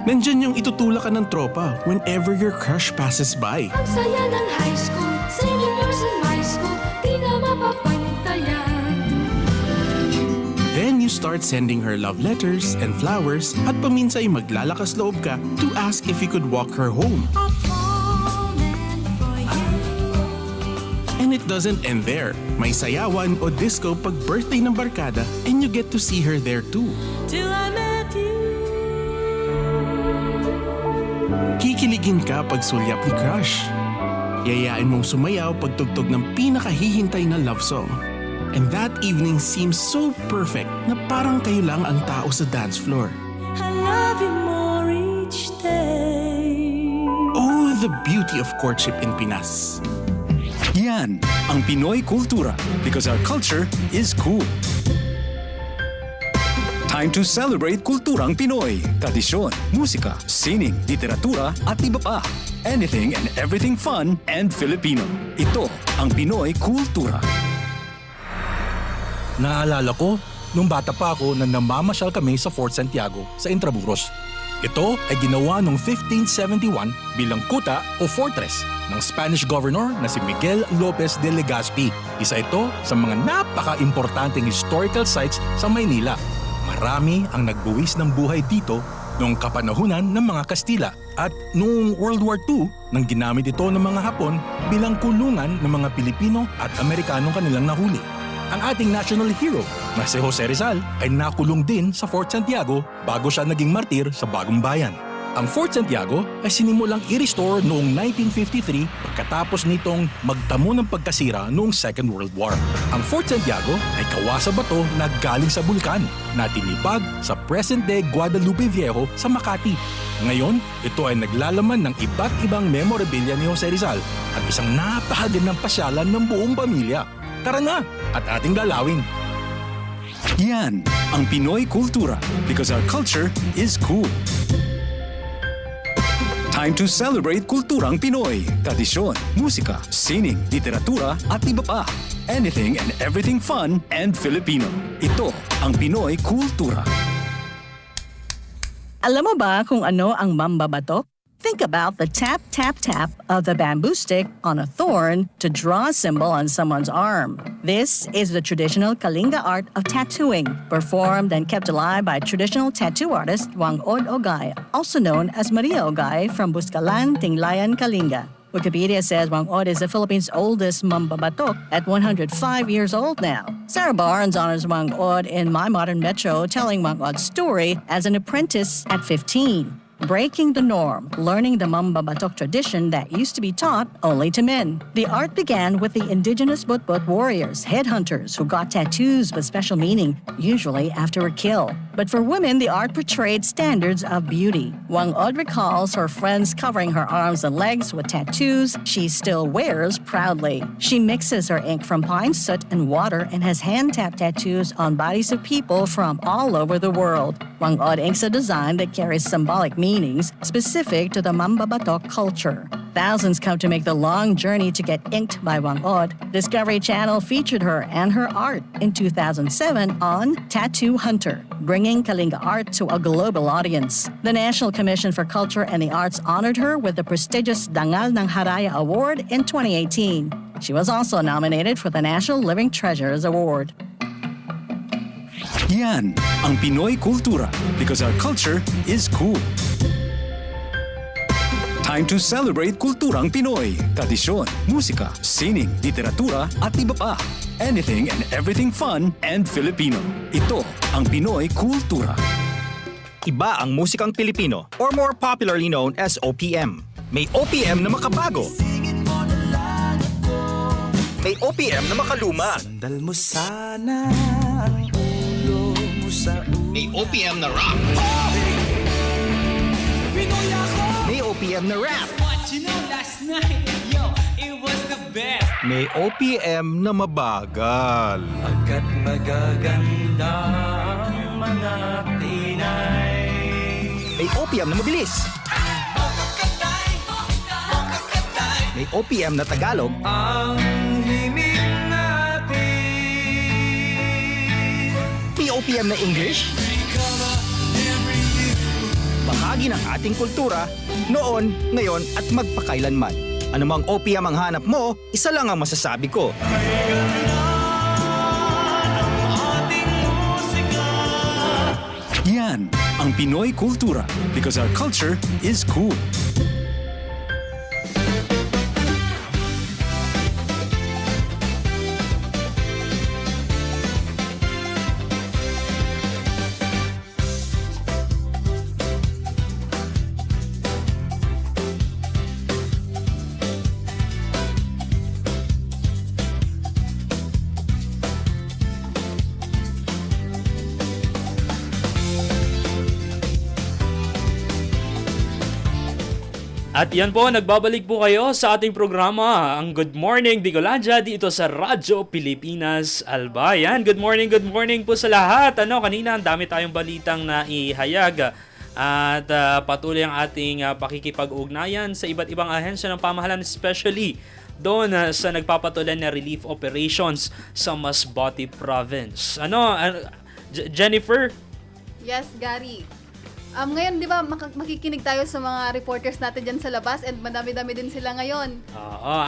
Nandyan yung itutulak ka ng tropa whenever your crush passes by. Ang saya ng high school, singing yours in my school, di na mapapantayan. Then you start sending her love letters and flowers at paminsay maglalakas loob ka to ask if you could walk her home. And it doesn't end there. May sayawan o disco pag birthday ng barkada and you get to see her there too. Till I met you. Kikiligin ka pag sulyap ni crush. Yayain mong sumayaw pag tugtog ng pinakahihintay na love song. And that evening seems so perfect na parang kayo lang ang tao sa dance floor. I love you more each day. Oh, the beauty of courtship in Pinas. Yan ang Pinoy Kultura because our culture is cool. Time to celebrate kulturang Pinoy. Tradisyon, musika, sining, literatura at iba pa. Anything and everything fun and Filipino. Ito ang Pinoy Kultura. Naalala ko, nung bata pa ako na namamasyal kami sa Fort Santiago sa Intramuros. Ito ay ginawa noong 1571 bilang kuta o fortress ng Spanish governor na si Miguel Lopez de Legazpi. Isa ito sa mga napaka-importanteng historical sites sa Maynila. Marami ang nagbuwis ng buhay dito noong kapanahunan ng mga Kastila at noong World War II nang ginamit ito ng mga Hapon bilang kulungan ng mga Pilipino at Amerikanong kanilang nahuli. Ang ating national hero na si Jose Rizal ay nakulong din sa Fort Santiago bago siya naging martir sa Bagong Bayan. Ang Fort Santiago ay sinimulang i-restore noong 1953 pagkatapos nitong magtamo ng pagkasira noong Second World War. Ang Fort Santiago ay kawasa bato na galing sa bulkan na tinipag sa present-day Guadalupe Viejo sa Makati. Ngayon, ito ay naglalaman ng iba't ibang memorabilia ni Jose Rizal at isang napakagandang pasyalan ng buong pamilya. Tara na at ating dalawin. Yan ang Pinoy Kultura because our culture is cool. Time to celebrate kulturang Pinoy. Tradisyon, musika, sining, literatura at iba pa. Anything and everything fun and Filipino. Ito ang Pinoy Kultura. Alam mo ba kung ano ang mambabatok? Think about the tap, tap, tap of the bamboo stick on a thorn to draw a symbol on someone's arm. This is the traditional Kalinga art of tattooing, performed and kept alive by traditional tattoo artist Wangod Ogay, also known as Maria Ogay from Buscalan, Tinglayan, Kalinga. Wikipedia says Wangod is the Philippines' oldest mambabatok at 105 years old now. Sarah Barnes honors Wangod in My Modern Metro, telling Wangod's story as an apprentice at 15. breaking the norm, learning the Mamba Batok tradition that used to be taught only to men. The art began with the indigenous Butbut warriors, headhunters, who got tattoos with special meaning, usually after a kill. But for women, the art portrayed standards of beauty. Wang Od recalls her friends covering her arms and legs with tattoos she still wears proudly. She mixes her ink from pine soot and water and has hand-tapped tattoos on bodies of people from all over the world. Wang Od inks a design that carries symbolic meanings specific to the Mamba Batok culture. Thousands come to make the long journey to get inked by Wang Od. Discovery Channel featured her and her art in 2007 on Tattoo Hunter, bringing Kalinga art to a global audience. The National Commission for Culture and the Arts honored her with the prestigious Dangal ng Haraya Award in 2018. She was also nominated for the National Living Treasures Award. Yan ang Pinoy Kultura because our culture is cool. Time to celebrate kulturang Pinoy. Tradisyon, musika, sining, literatura at iba pa. Anything and everything fun and Filipino. Ito ang Pinoy Kultura. Iba ang musikang Pilipino or more popularly known as OPM. May OPM na makabago. May OPM na makaluma. Sandal mo sana ang ulo mo sa May OPM na rock. May OPM na rap. May OPM na mabagal. Agad magaganda ang mga tinay. May OPM na mabilis. May OPM na Tagalog. Ang himig natin. May OPM na English. Bahagi ng ating kultura, noon, ngayon at magpakailanman. Anumang OPM ang hanap mo, isa lang ang masasabi ko. Yan ang Pinoy Kultura because our culture is cool. At yan po, nagbabalik po kayo sa ating programa, ang Good Morning Bicolandia dito sa Radyo Pilipinas Albayan. Good morning po sa lahat. Kanina ang dami tayong balitang naihayag at patuloy ang ating pakikipag-ugnayan sa iba't ibang ahensya ng pamahalaan, especially doon sa nagpapatuloy na relief operations sa Masbate Province. Jennifer? Yes, Gary. Ngayon, di ba, makikinig tayo sa mga reporters natin dyan sa labas and madami-dami din sila ngayon.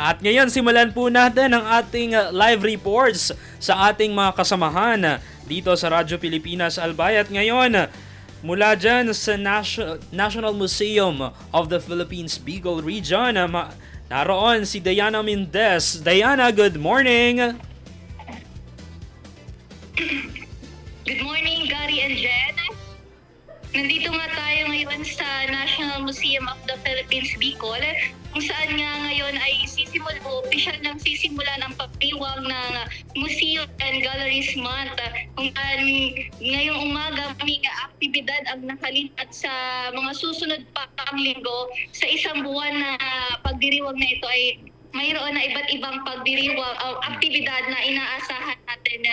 At ngayon, simulan po natin ang ating live reports sa ating mga kasamahan dito sa Radyo Pilipinas Albay. At ngayon, mula dyan sa National Museum of the Philippines Bicol Region, naroon si Diana Mendez. Diana, good morning! Good morning, Gary and Jen. Nandito nga tayo ngayon sa National Museum of the Philippines Bicol, kung saan nga ngayon ay opisyal nang sisimulan ang pagdiwang ng Museum and Galleries Month. Kung saan ngayong umaga may aktibidad ang nakalipat sa mga susunod pa ang linggo. Sa isang buwan na pagdiriwang na ito ay mayroon na iba't ibang pagdiriwang o aktibidad na inaasahan natin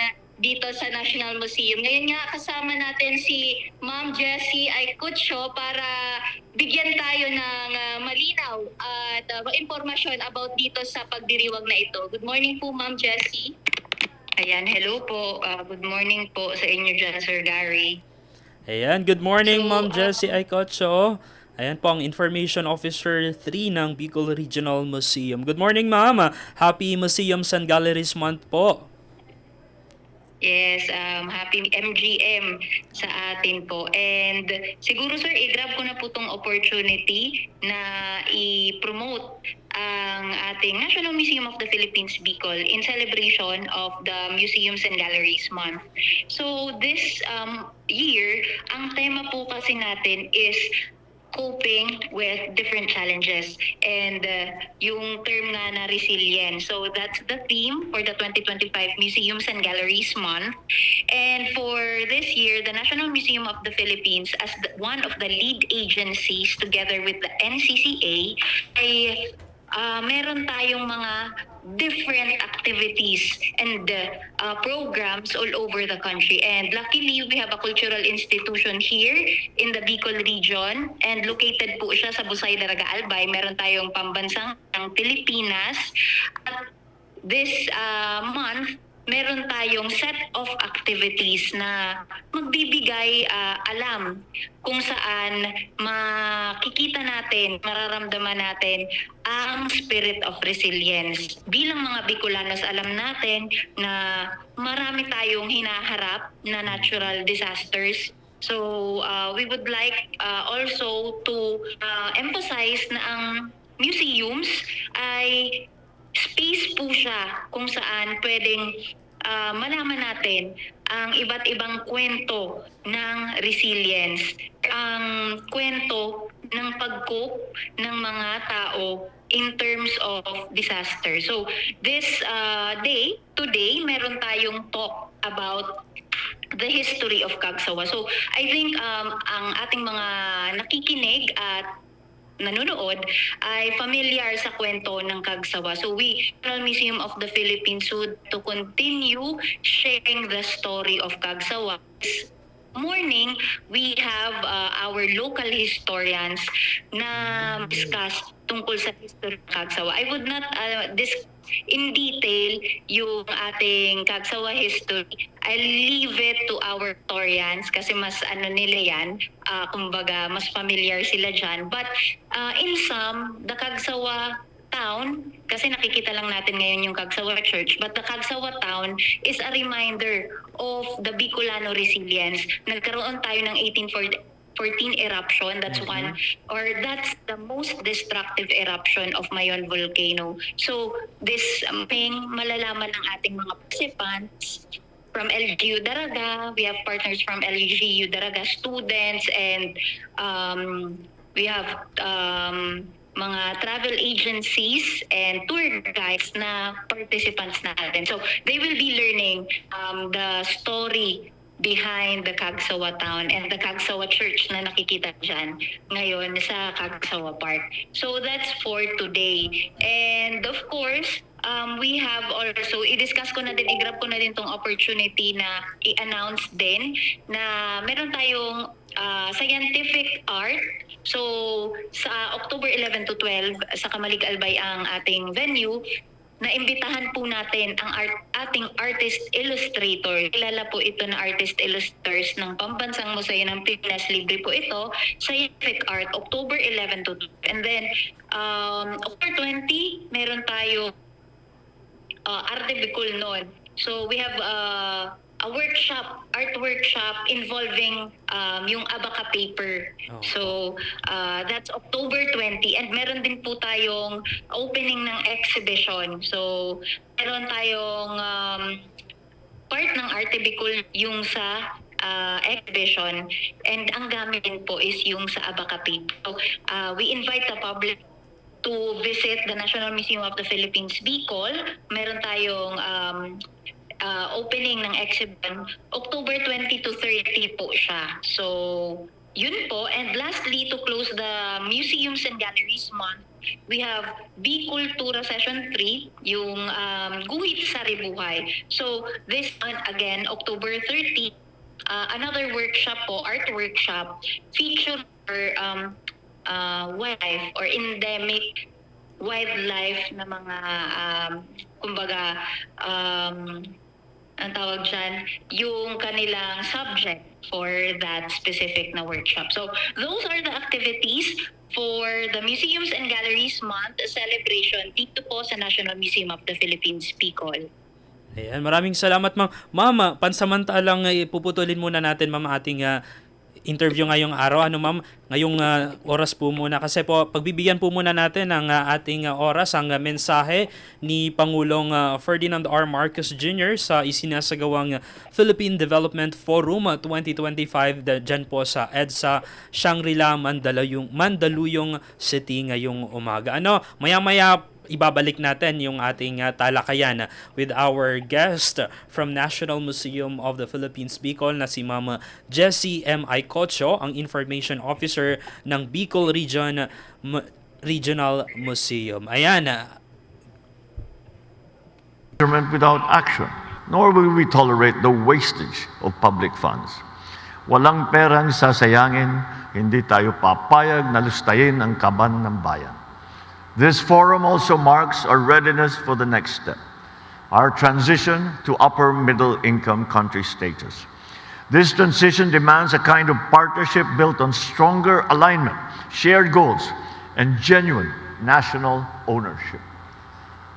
dito sa National Museum. Ngayon nga kasama natin si Ma'am Jessie Aycutio para bigyan tayo ng malinaw at impormasyon about dito sa pagdiriwang na ito. Good morning po, Ma'am Jessie. Ayan, hello po. Good morning po sa inyo dyan, Sir Gary. Ayan, good morning, Ma'am Jessie Aycutio. Ayan po ang Information Officer 3 ng Bicol Regional Museum. Good morning, Ma'am. Happy Museums and Galleries Month po. Yes, happy MGM sa atin po. And siguro sir, i-grab ko na po itong opportunity na i-promote ang ating National Museum of the Philippines Bicol in celebration of the Museums and Galleries Month. So this year, ang tema po kasi natin is coping with different challenges and yung term nga na resilience. So that's the theme for the 2025 Museums and Galleries Month. And for this year, the National Museum of the Philippines, as one of the lead agencies together with the NCCA, ay meron tayong mga different activities and programs all over the country. And luckily, we have a cultural institution here in the Bicol region and located po siya sa Busay, Daraga, Albay. Meron tayong pambansang ng Pilipinas. At this month, meron tayong set of activities na magbibigay alam kung saan makikita natin, mararamdaman natin ang spirit of resilience. Bilang mga Bicolanos, alam natin na marami tayong hinaharap na natural disasters. So we would like also to emphasize na ang museums ay space po siya kung saan pwedeng malaman natin ang iba't ibang kwento ng resilience, ang kwento ng pag-cope ng mga tao in terms of disaster. So this today, meron tayong talk about the history of Cagsawa. So I think ang ating mga nakikinig at nanonood ay familiar sa kwento ng Cagsawa. So we, National Museum of the Philippines, would to continue sharing the story of Cagsawa. This morning, we have our local historians na discuss tungkol sa history ng Cagsawa. I would not discuss in detail yung ating Cagsawa history. I'll leave it to our historians kasi mas nila yan, kumbaga mas familiar sila dyan. But in sum, the Cagsawa town, kasi nakikita lang natin ngayon yung Cagsawa Church, but the Cagsawa town is a reminder of the Bicolano resilience. Nagkaroon tayo ng 1814 eruption. That's one, or that's the most destructive eruption of Mayon volcano. So this malalaman ng ating mga participants from LGU Daraga. We have partners from LGU Daraga, students, and we have mga travel agencies and tour guides na participants natin. So they will be learning the story behind the Cagsawa town and the Cagsawa Church na nakikita dyan ngayon sa Cagsawa Park. So that's for today. And of course, we have also, i-discuss ko na din, i-grab ko na din tong opportunity na i-announce din na meron tayong scientific art. So sa October 11 to 12 sa Kamalig Albay ang ating venue. Naimbitahan po natin ang ating artist illustrator. Kilala po ito na artist illustrators ng Pambansang Museo ng Pilipinas. Libre po ito. Scientific art, October 11 to 12. And then, October 20, meron tayo Arte Bicol noon. So we have a workshop, art workshop involving yung abaca paper. So that's October 20, and meron din po tayong opening ng exhibition. So meron tayong part ng Arte Bicol yung sa exhibition, and ang gamit din po is yung sa abaca paper. So we invite the public to visit the National Museum of the Philippines Bicol. Meron tayong opening ng exhibition, October 20 to 30 po siya. So, yun po. And lastly, to close the Museums and Galleries Month, we have Bicultura Session 3, yung Guhit sa Ribuhay. So, this one, again, October 30, another workshop po, art workshop, feature wildlife or endemic wildlife na mga, kumbaga, ang tawag dyan, yung kanilang subject for that specific na workshop. So, those are the activities for the Museums and Galleries Month celebration dito po sa National Museum of the Philippines, Bicol. Ayan, maraming salamat, ma'am. Mama, pansamantalang puputulin muna natin, ma'am, ating interview ngayong araw. Ano ma'am, ngayong oras po muna. Kasi po, pagbibigyan po muna natin ng ating oras, ang mensahe ni Pangulong Ferdinand R. Marcos Jr. sa isinasagawang Philippine Development Forum 2025 dyan po sa EDSA, Shangri-La, Mandaluyong City ngayong umaga. Ano, maya-maya ibabalik natin yung ating talakayan with our guest from National Museum of the Philippines Bicol na si Ma'am Jessie M. Aycocho, ang Information Officer ng Bicol Regional Museum. Ayan. Government without action, nor will we tolerate the wastage of public funds. Walang perang sasayangin, hindi tayo papayag na lustayin ang kaban ng bayan. This forum also marks our readiness for the next step, our transition to upper middle income country status. This transition demands a kind of partnership built on stronger alignment, shared goals, and genuine national ownership.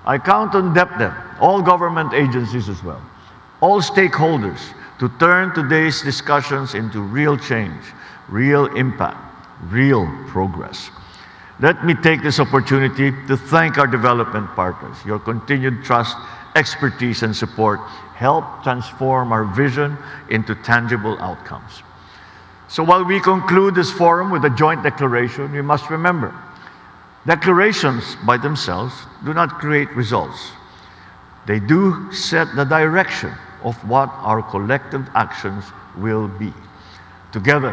I count on DepDep, all government agencies as well, all stakeholders to turn today's discussions into real change, real impact, real progress. Let me take this opportunity to thank our development partners. Your continued trust, expertise, and support help transform our vision into tangible outcomes. So while we conclude this forum with a joint declaration, we must remember, declarations by themselves do not create results. They do set the direction of what our collective actions will be. Together,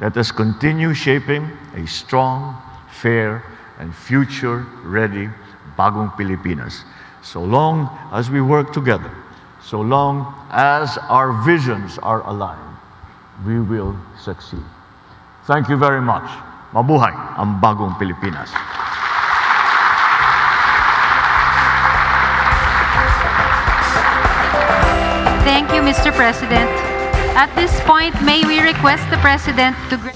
let us continue shaping a strong, fair, and future-ready Bagong Pilipinas. So long as we work together, so long as our visions are aligned, we will succeed. Thank you very much. Mabuhay ang Bagong Pilipinas. Thank you, Mr. President. At this point, may we request the President to grant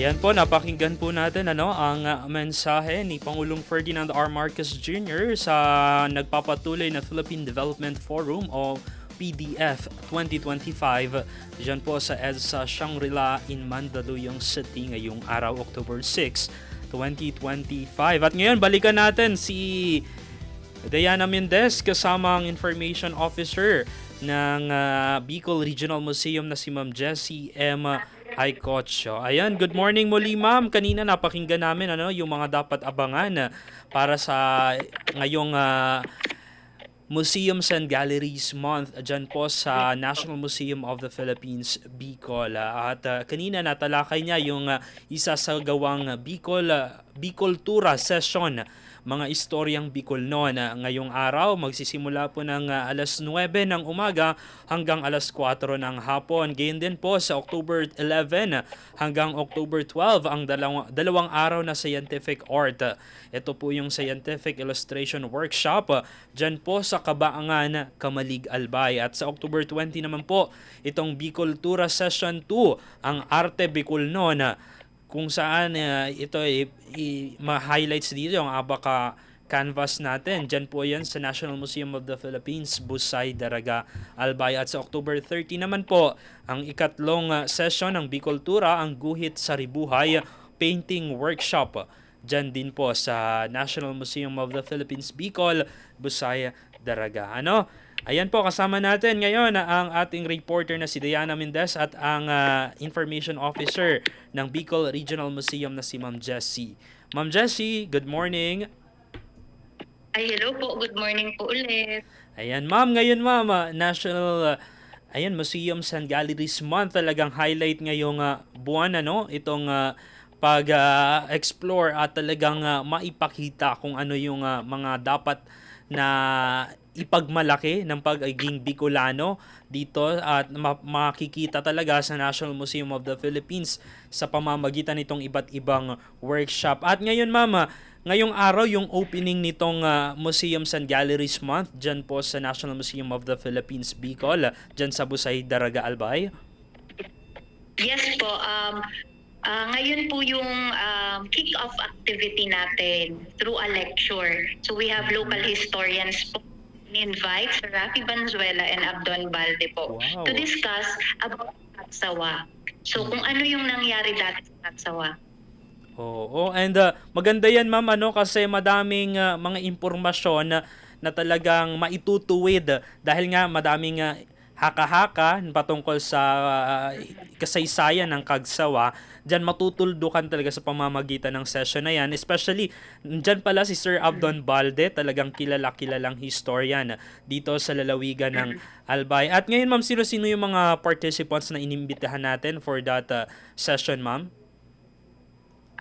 Ayan po, napakinggan po natin ang mensahe ni Pangulong Ferdinand R. Marcos Jr. sa nagpapatuloy na Philippine Development Forum o PDF 2025 dyan po sa EDSA Shangri-La in Mandaluyong City ngayong araw, October 6, 2025. At ngayon, balikan natin si Diana Mendez kasama ang Information Officer ng Bicol Regional Museum na si Ma'am Jessie M. Aycocho. Ayan, good morning muli ma'am. Kanina napakinggan namin yung mga dapat abangan para sa ngayong Museums and Galleries Month dyan po sa National Museum of the Philippines Bicol. At kanina natalakay niya yung isa sa gawang Bicol Tura Session, mga istoryang Bicol noon. Ngayong araw, magsisimula po ng alas 9 ng umaga hanggang alas 4 ng hapon. Gayon din po sa October 11 hanggang October 12 ang dalawang araw na scientific art. Ito po yung Scientific Illustration Workshop dyan po sa Kabaangan, Kamalig, Albay. At sa October 20 naman po, itong Bicol Tura Session 2, ang Arte Bicol noon, kung saan ito ma-highlights dito yung abaka canvas natin. Diyan po yan sa National Museum of the Philippines, Busay, Daraga, Albay. At sa October 30 naman po, ang ikatlong session ng Bicol Tura, ang Guhit sa Ribuhay Painting Workshop. Diyan din po sa National Museum of the Philippines, Bicol, Busay, Daraga. Ayan po, kasama natin ngayon ang ating reporter na si Diana Mendez at ang Information Officer ng Bicol Regional Museum na si Ma'am Jessie. Ma'am Jessie, good morning. Ay, hello po. Good morning po ulit. Ayan, ma'am. Ngayon, ma'am, National Museums and Galleries Month. Talagang highlight ngayong buwan, itong pag-explore at talagang maipakita kung ano yung mga dapat na ipagmalaki ng pagiging Bicolano dito at makikita talaga sa National Museum of the Philippines sa pamamagitan nitong iba't ibang workshop. At ngayon ma'am, ngayong araw yung opening nitong Museums and Galleries Month dyan po sa National Museum of the Philippines Bicol, dyan sa Busay, Daraga, Albay. Yes po. Ngayon po yung kick-off activity natin through a lecture. So we have local historians po. Invite Sir Rafi Banzuela and Abdon Balde po to discuss about Katsawa. So kung ano yung nangyari dati sa Katsawa. Oo, and maganda yan ma'am kasi madaming mga impormasyon na talagang maitutuwid dahil nga madaming haka-haka patungkol sa kasaysayan ng Kagsawa. Diyan matutuldukan talaga sa pamamagitan ng session na yan. Especially, diyan pala si Sir Abdon Balde, talagang kilalang historian dito sa lalawigan ng Albay. At ngayon ma'am, sino-sino yung mga participants na inimbitahan natin for that session ma'am?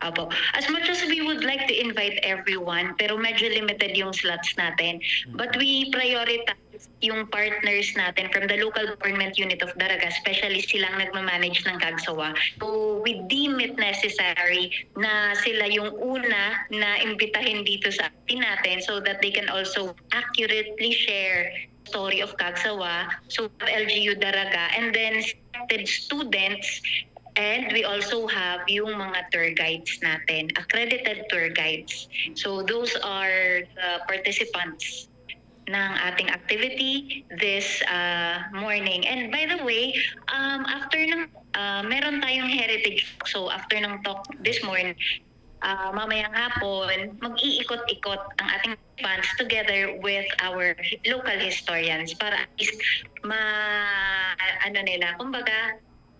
Apo. As much as we would like to invite everyone, pero medyo limited yung slots natin. But we prioritize yung partners natin from the local government unit of Daraga, especially silang nagmamanage ng Kagsawa. So we deem it necessary na sila yung una na imbitahin dito sa atin natin so that they can also accurately share story of Kagsawa, so LGU Daraga, and then selected students. And we also have yung mga tour guides natin, accredited tour guides. So those are the participants ng ating activity this morning. And by the way, after ng meron tayong heritage. So after ng talk this morning, mamayang hapon, mag-iikot-ikot ang ating funds together with our local historians para at least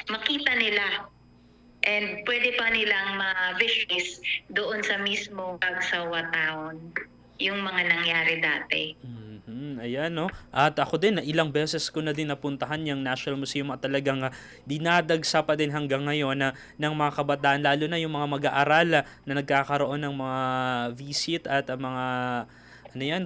makita nila and pwede pa nilang ma-visualize doon sa mismo Kagsawa Town yung mga nangyari dati. Ayan, no? At ako din, ilang beses ko na din napuntahan yung National Museum at talagang dinadagsa pa din hanggang ngayon ng mga kabataan, lalo na yung mga mag-aaral na nagkakaroon ng mga visit at mga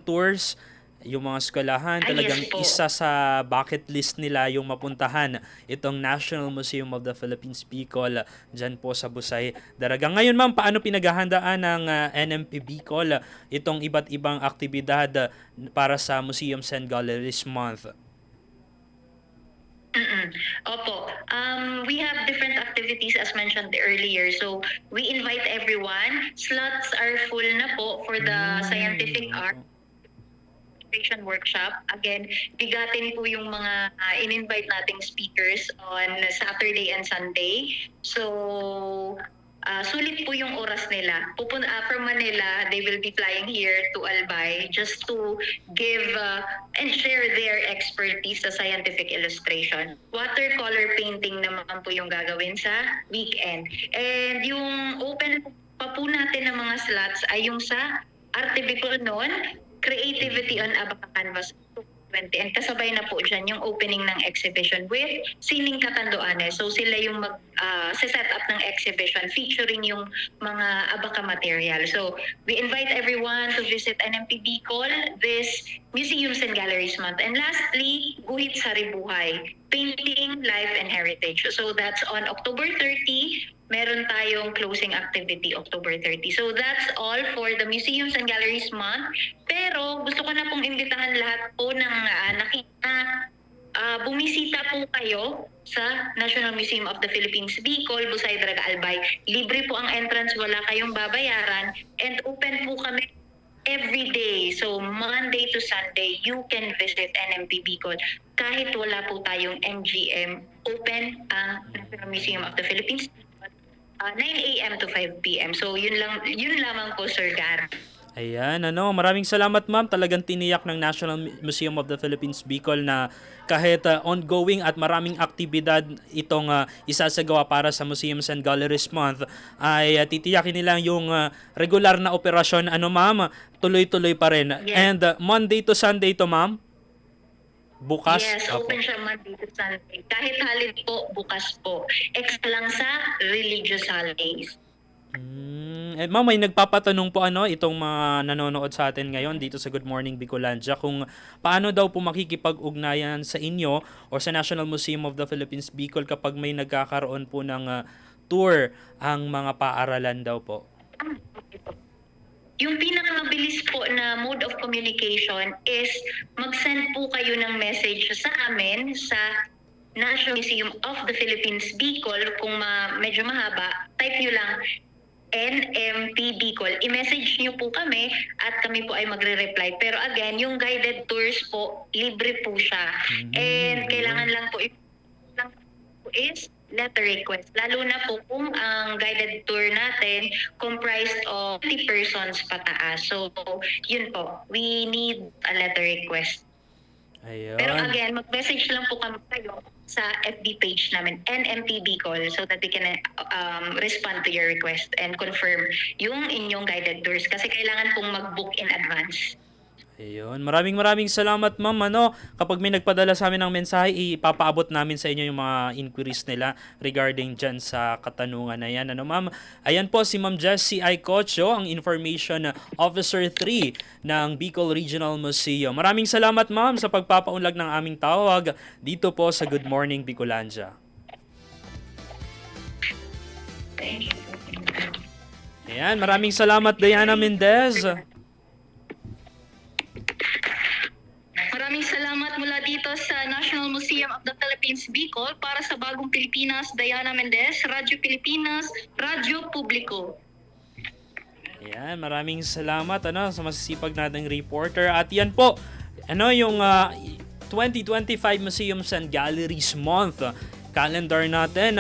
tours. Yung mga eskwelahan, talagang isa sa bucket list nila yung mapuntahan itong National Museum of the Philippines Bicol dyan po sa Busay, Daraga. Ngayon ma'am, paano pinaghahandaan ng NMP Bicol itong iba't ibang aktibidad para sa Museums and Galleries Month? Opo. We have different activities as mentioned earlier. So we invite everyone. Slots are full na po for the scientific art workshop. Again, bigatin po yung mga in-invite nating speakers on Saturday and Sunday. So, sulit po yung oras nila. From Manila, they will be flying here to Albay just to give and share their expertise sa scientific illustration. Watercolor painting naman po yung gagawin sa weekend. And yung open pa po natin ng mga slots ay yung sa Arte Bicol noon, Creativity on Abaca Canvas 2020. And kasabay na po dyan yung opening ng exhibition with Sining Catanduanes. So sila yung set up ng exhibition featuring yung mga Abaca material. So we invite everyone to visit NMP Bicol this Museums and Galleries Month. And lastly, Guhit Saribuhay, Painting, Life and Heritage. So that's on October 30. Meron tayong closing activity October 30. So that's all for the Museums and Galleries Month. Pero gusto ko na pong imbitahan lahat po ng bumisita po kayo sa National Museum of the Philippines Bicol, Busay, Daraga, Albay. Libre po ang entrance, wala kayong babayaran. And open po kami every day. So Monday to Sunday, you can visit NMP Bicol. Kahit wala po tayong MGM, open ang National Museum of the Philippines 9 a.m. to 5 p.m. So yun lamang po, Sir Gar. Ayan, maraming salamat ma'am. Talagang tiniyak ng National Museum of the Philippines Bicol na kahit ongoing at maraming aktibidad itong isasagawa para sa Museums and Galleries Month, ay titiyakin nila yung regular na operasyon, ma'am, tuloy-tuloy pa rin. Yes. And Monday to Sunday to ma'am? Bukas? Yes, open siya Monday to Sunday. Kahit holiday po, bukas po. Extra lang sa religious holidays. Ma'am, may nagpapatanong po itong mga nanonood sa atin ngayon dito sa Good Morning Bicolandia kung paano daw po makikipag-ugnayan sa inyo o sa National Museum of the Philippines Bicol kapag may nagkakaroon po ng tour ang mga paaralan daw po. Yung pinakamabilis po na mode of communication is mag-send po kayo ng message sa amin sa National Museum of the Philippines Bicol. Kung medyo mahaba, type nyo lang NMP Bicol. I-message nyo po kami at kami po ay magre-reply. Pero again, yung guided tours po, libre po siya. And kailangan lang po is letter request. Lalo na po kung ang guided tour natin comprised of 50 persons pataas. So, yun po. We need a letter request. Ayun. Pero again, mag-message lang po kami kayo sa FB page namin, NMP Bicol, so that we can respond to your request and confirm yung inyong guided tours. Kasi kailangan pong mag-book in advance. Ayun. Maraming salamat, ma'am. Kapag may nagpadala sa amin ng mensahe, ipapaabot namin sa inyo yung mga inquiries nila regarding dyan sa katanungan na yan. Ma'am? Ayan po si Ma'am Jessie I. Cocho, ang Information Officer 3 ng Bicol Regional Museum. Maraming salamat, ma'am, sa pagpapaunlad ng aming tawag dito po sa Good Morning Bicolandia. Ayan. Maraming salamat, Diana Mendez. Maraming salamat mula dito sa National Museum of the Philippines Bicol. Para sa Bagong Pilipinas, Diana Mendez, Radyo Pilipinas, Radyo Publiko. Ayan, maraming salamat sa masisipag nating reporter. At yan po, yung 2025 Museums and Galleries Month calendar natin.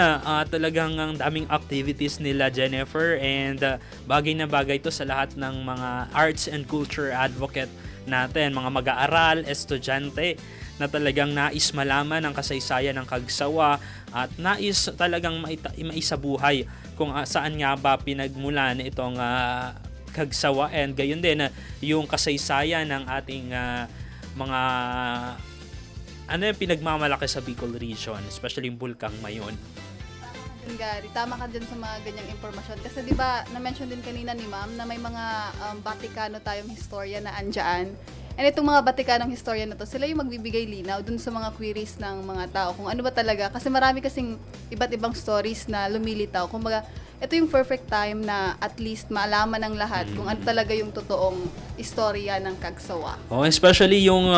Talagang ang daming activities nila, Jennifer, and bagay na bagay to sa lahat ng mga arts and culture advocate natin, mga mag-aaral, estudyante na talagang nais malaman ang kasaysayan ng Kagsawa at nais talagang maisabuhay kung saan nga ba pinagmulan itong Kagsawa, and gayon din yung kasaysayan ng ating mga pinagmamalaki sa Bicol Region, especially yung Bulkang Mayon. Gary, tama ka dyan sa mga ganyang impormasyon. Kasi di ba, na-mention din kanina ni ma'am na may mga Batikano tayong historia na andyan. And itong mga Batikanong historia na to, sila yung magbibigay linaw dun sa mga queries ng mga tao. Kung ano ba talaga. Kasi marami kasing iba't ibang stories na lumilitaw. Kumbaga, ito yung perfect time na at least maalaman ng lahat kung ano talaga yung totoong istorya ng Kagsawa. Oh, especially yung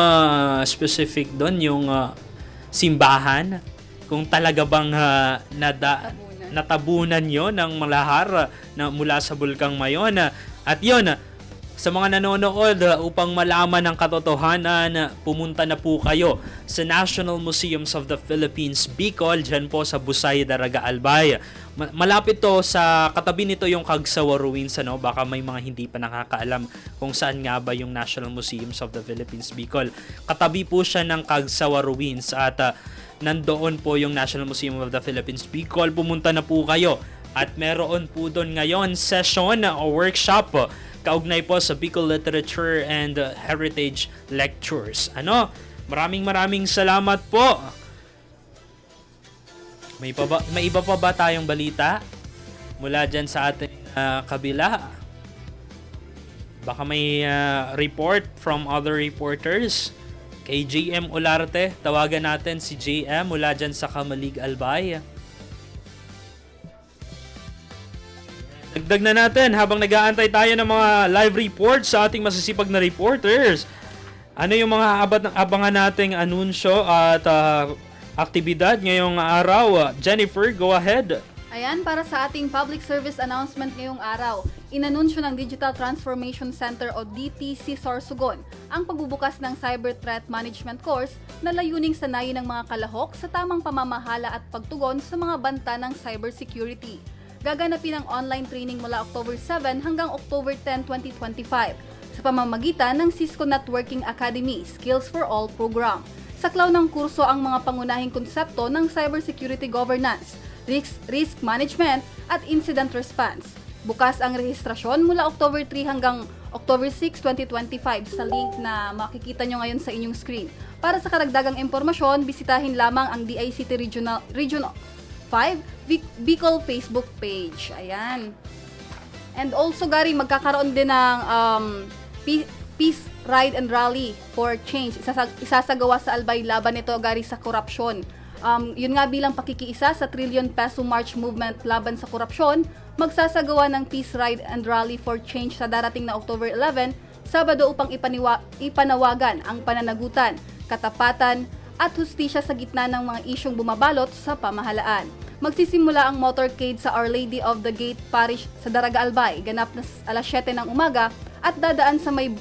specific doon, yung simbahan. Kung talaga bang natabunan yon ng malahar na mula sa Bulkang Mayon. At yon, sa mga nanonood, upang malaman ang katotohanan, pumunta na po kayo sa National Museums of the Philippines Bicol, dyan po sa Busay, Daraga, Albay. Malapit to, sa katabi nito yung Kagsawa Ruins. Baka may mga hindi pa nakakaalam kung saan nga ba yung National Museums of the Philippines Bicol. Katabi po siya ng Kagsawa Ruins at nandoon po yung National Museum of the Philippines Bicol. Pumunta na po kayo. At meron po doon ngayon session o workshop kaugnay po sa Bicol Literature and Heritage Lectures. Maraming salamat po. May iba pa ba tayong balita mula dyan sa ating kabila? Baka may report from other reporters. Kay JM Olarte, tawagan natin si JM mula dyan sa Kamalig, Albay. Dagdag na natin habang nag-aantay tayo ng mga live reports sa ating masisipag na reporters. Ano yung mga abangan nating anunsyo at aktibidad ngayong araw? Jennifer, go ahead. Ayan, para sa ating public service announcement ngayong araw, inanunsyo ng Digital Transformation Center o DTC Sorsogon ang pagbubukas ng Cyber Threat Management Course na layuning sanayin ng mga kalahok sa tamang pamamahala at pagtugon sa mga banta ng cybersecurity. Gaganapin ang online training mula October 7 hanggang October 10, 2025 sa pamamagitan ng Cisco Networking Academy Skills for All program. Saklaw ng kurso ang mga pangunahing konsepto ng cybersecurity governance, risk management at incident response. Bukas ang rehistrasyon mula October 3 hanggang October 6, 2025 sa link na makikita nyo ngayon sa inyong screen. Para sa karagdagang impormasyon, bisitahin lamang ang DICT Region 5 Bicol Facebook page. Ayan. And also, Gary, magkakaroon din ng Peace Ride and Rally for Change. Isasagawa sa Albay laban nito, Gary, sa korupsyon. Yun nga bilang pakikiisa sa trillion peso March movement laban sa korupsyon, magsasagawa ng Peace Ride and Rally for Change sa darating na October 11, Sabado upang ipanawagan ang pananagutan, katapatan at hustisya sa gitna ng mga isyong bumabalot sa pamahalaan. Magsisimula ang motorcade sa Our Lady of the Gate Parish sa Daraga Albay, ganap na alas 7 ng umaga at dadaan sa may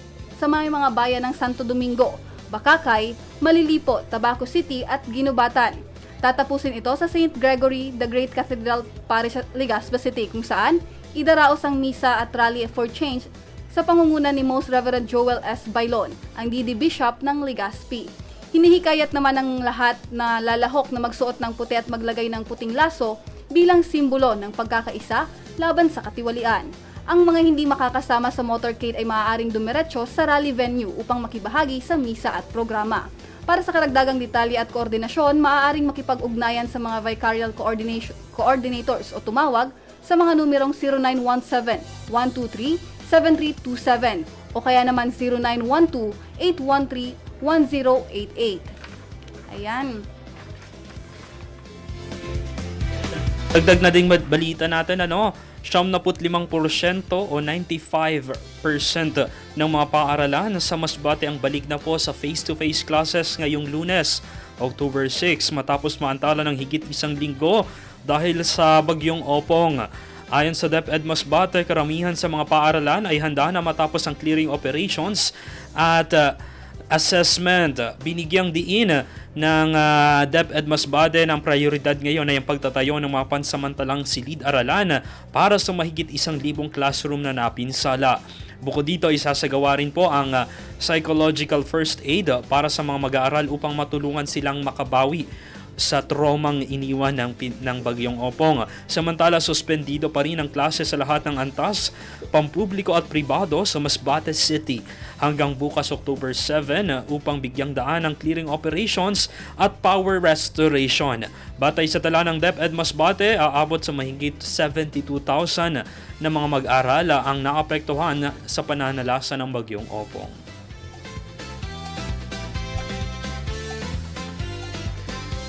mga bayan ng Santo Domingo, Bakakay, Malilipo, Tabaco City at Ginubatan. Tatapusin ito sa St. Gregory the Great Cathedral Parish at Legazpi City kung saan idaraos ang misa at rally for change sa pangunguna ni Most Reverend Joel S. Bailon, ang DD Bishop ng Legazpi. Hinihikayat naman ang lahat na lalahok na magsuot ng puti at maglagay ng puting laso bilang simbolo ng pagkakaisa laban sa katiwalian. Ang mga hindi makakasama sa motorcade ay maaaring dumiretso sa rally venue upang makibahagi sa misa at programa. Para sa karagdagang detalye at koordinasyon, maaaring makipag-ugnayan sa mga vicarial coordinators o tumawag sa mga numerong 0917-123-7327 o kaya naman 0912-813-1088. Ayan. Dagdag na ding balita natin, 75% o 95% ng mga paaralan sa Masbate ang balik na po sa face-to-face classes ngayong Lunes, October 6, matapos maantala ng higit isang linggo dahil sa bagyong Opong. Ayon sa DepEd Masbate, karamihan sa mga paaralan ay handa na matapos ang clearing operations at assessment. Binigyang diin ng DepEd Masbate ng prioridad ngayon ay ang pagtatayo ng mga pansamantalang silid-aralan para sa mahigit 1,000 classroom na napinsala. Bukod dito, isasagawa rin po ang psychological first aid para sa mga mag-aaral upang matulungan silang makabawi sa traumang iniwan ng bagyong Opong. Samantala, suspendido pa rin ang klase sa lahat ng antas, pampubliko at pribado sa Masbate City hanggang bukas October 7 upang bigyang daan ang clearing operations at power restoration. Batay sa tala ng DepEd Masbate, aabot sa mahigit 72,000 na mga mag-aral ang naapektuhan sa pananalasa ng bagyong Opong.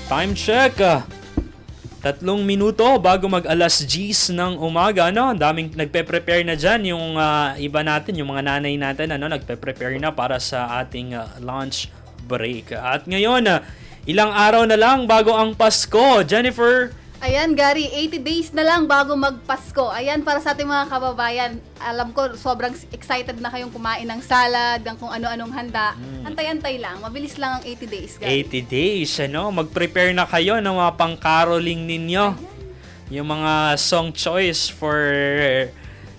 Time check. 3 minuto bago mag-alas 10 ng umaga, Ang daming nagpe-prepare na dyan. Yung iba natin, yung mga nanay natin, nagpe-prepare na para sa ating lunch break. At ngayon, ilang araw na lang bago ang Pasko. Jennifer? Ayan, Gary, 80 days na lang bago magpasko. Ayan, para sa ating mga kababayan, alam ko sobrang excited na kayong kumain ng salad, ng kung ano-anong handa. Antay-antay lang, mabilis lang ang 80 days, Gary. 80 days, Mag-prepare na kayo ng mga pang-caroling ninyo. Yung mga song choice for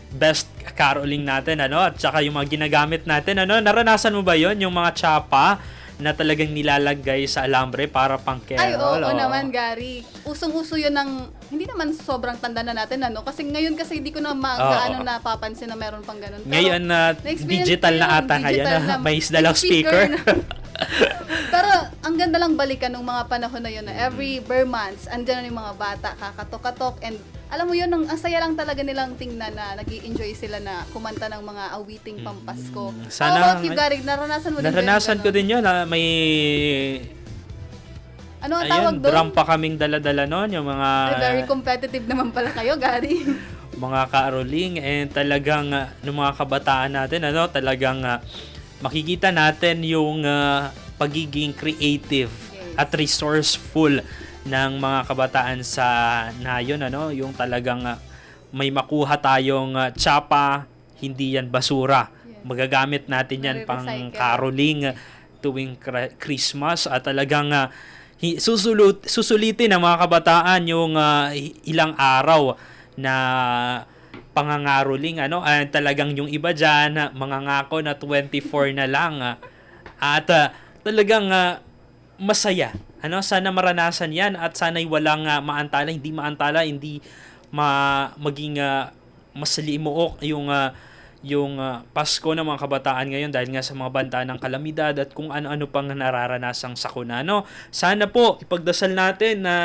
best caroling natin, At saka yung mga ginagamit natin, Naranasan mo ba yon, yung mga tsapa na talagang nilalagay sa alambre para pang carol? Ay, oo naman, Gary. Usong-uso yun ng, hindi naman sobrang tanda na natin, Kasi ngayon kasi hindi ko na gaano napapansin na meron pang ganun. Pero, ngayon, digital na ata ngayon. May dalang speaker. Pero, ang ganda lang balikan ng mga panahon na yun na every bare months, andyan na yung mga bata, kakatok-katok, and alam mo yun, ang saya lang talaga nilang tingnan na nag-i-enjoy sila na kumanta ng mga awiting pampasko. Sana, Gary, naranasan mo din naranasan ko din yun, may ano ang tawag doon? Drum pa kaming dala-dala noon, yung mga very competitive naman pala kayo, Gary. Mga caroling, and talagang ng mga kabataan natin, talagang makikita natin yung pagiging creative at resourceful ng mga kabataan sa nayon, yung talagang may makuha tayong tsapa, hindi yan basura. Magagamit natin yan pang caroling tuwing Christmas, at talagang susulitin ng mga kabataan yung ilang araw na pangangaroling, talagang yung iba dyan mangangako na 24 na lang, at talagang masaya. Sana maranasan yan, at sana'y walang maantala, hindi maging masalimuok yung Pasko ng mga kabataan ngayon dahil nga sa mga banta ng kalamidad at kung ano-ano pang nararanasang sakuna. Sana po ipagdasal natin na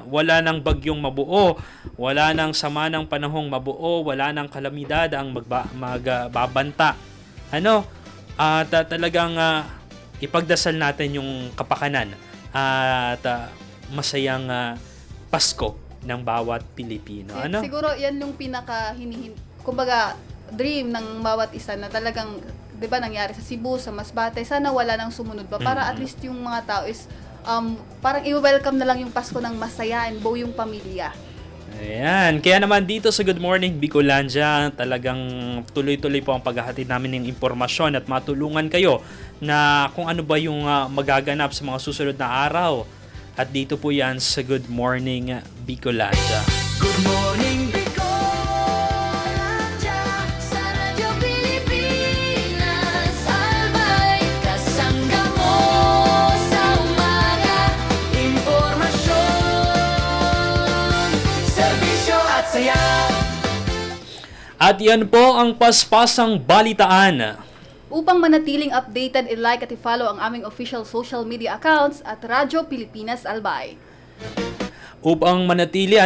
wala nang bagyong mabuo, wala nang sama ng panahong mabuo, wala nang kalamidad ang magbabanta. At talagang ipagdasal natin yung kapakanan at masayang Pasko ng bawat Pilipino. Siguro yan yung pinaka kumbaga dream ng bawat isa na talagang, 'di ba, nangyari sa Cebu, sa Masbate, sana wala nang sumunod pa para at least yung mga tao is parang i-welcome na lang yung Pasko ng masaya and buo yung pamilya. Ayan. Kaya naman dito sa Good Morning Bicolandia, talagang tuloy-tuloy po ang paghahatid namin ng impormasyon at matulungan kayo na kung ano ba yung magaganap sa mga susunod na araw. At dito po yan sa Good Morning Bicolandia. Good morning, At yan po ang paspasang balitaan. Upang manatiling updated, i-like at i-follow ang aming official social media accounts at Radyo Pilipinas Albay. Upang manatili,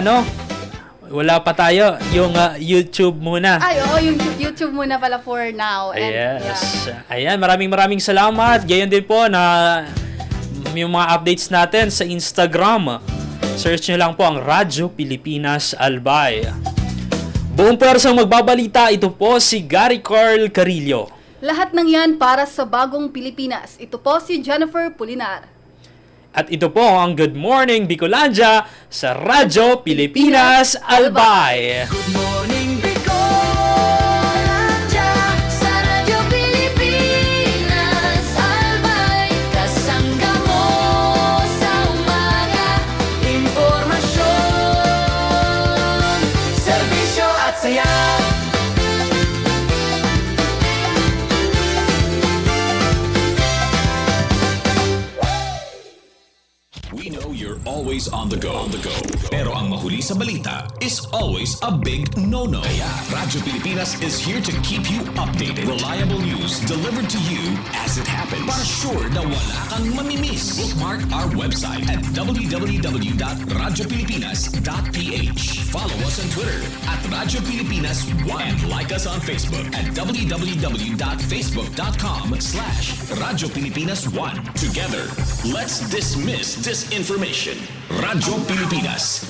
wala pa tayo, yung YouTube muna. Ay, oo, yung YouTube muna pala for now. And, yes. Ayan, maraming salamat. Gayon din po na yung mga updates natin sa Instagram. Search nyo lang po ang Radyo Pilipinas Albay. Buong pwersang magbabalita, ito po si Gary Carl Carillo. Lahat ng yan para sa bagong Pilipinas. Ito po si Jennifer Pulinar. At ito po ang Good Morning Bicolandia sa Radyo Pilipinas Albay. Good morning, Bicolandia, sa Radyo Pilipinas Albay. Kasangga mo sa umaga, impormasyon, serbisyo at saya. We know you're always on the go. Pero ang mahuli sa balita is always a big no-no. Kaya Radyo Pilipinas is here to keep you updated. Reliable news delivered to you as it happens. Para sure na wala kang mamimiss. Bookmark our website at www.radiopilipinas.ph. Follow us on Twitter at Radyo Pilipinas 1 and like us on Facebook at www.facebook.com/Radyo Pilipinas 1. Together, let's dismiss disinformation. Radyo Pilipinas.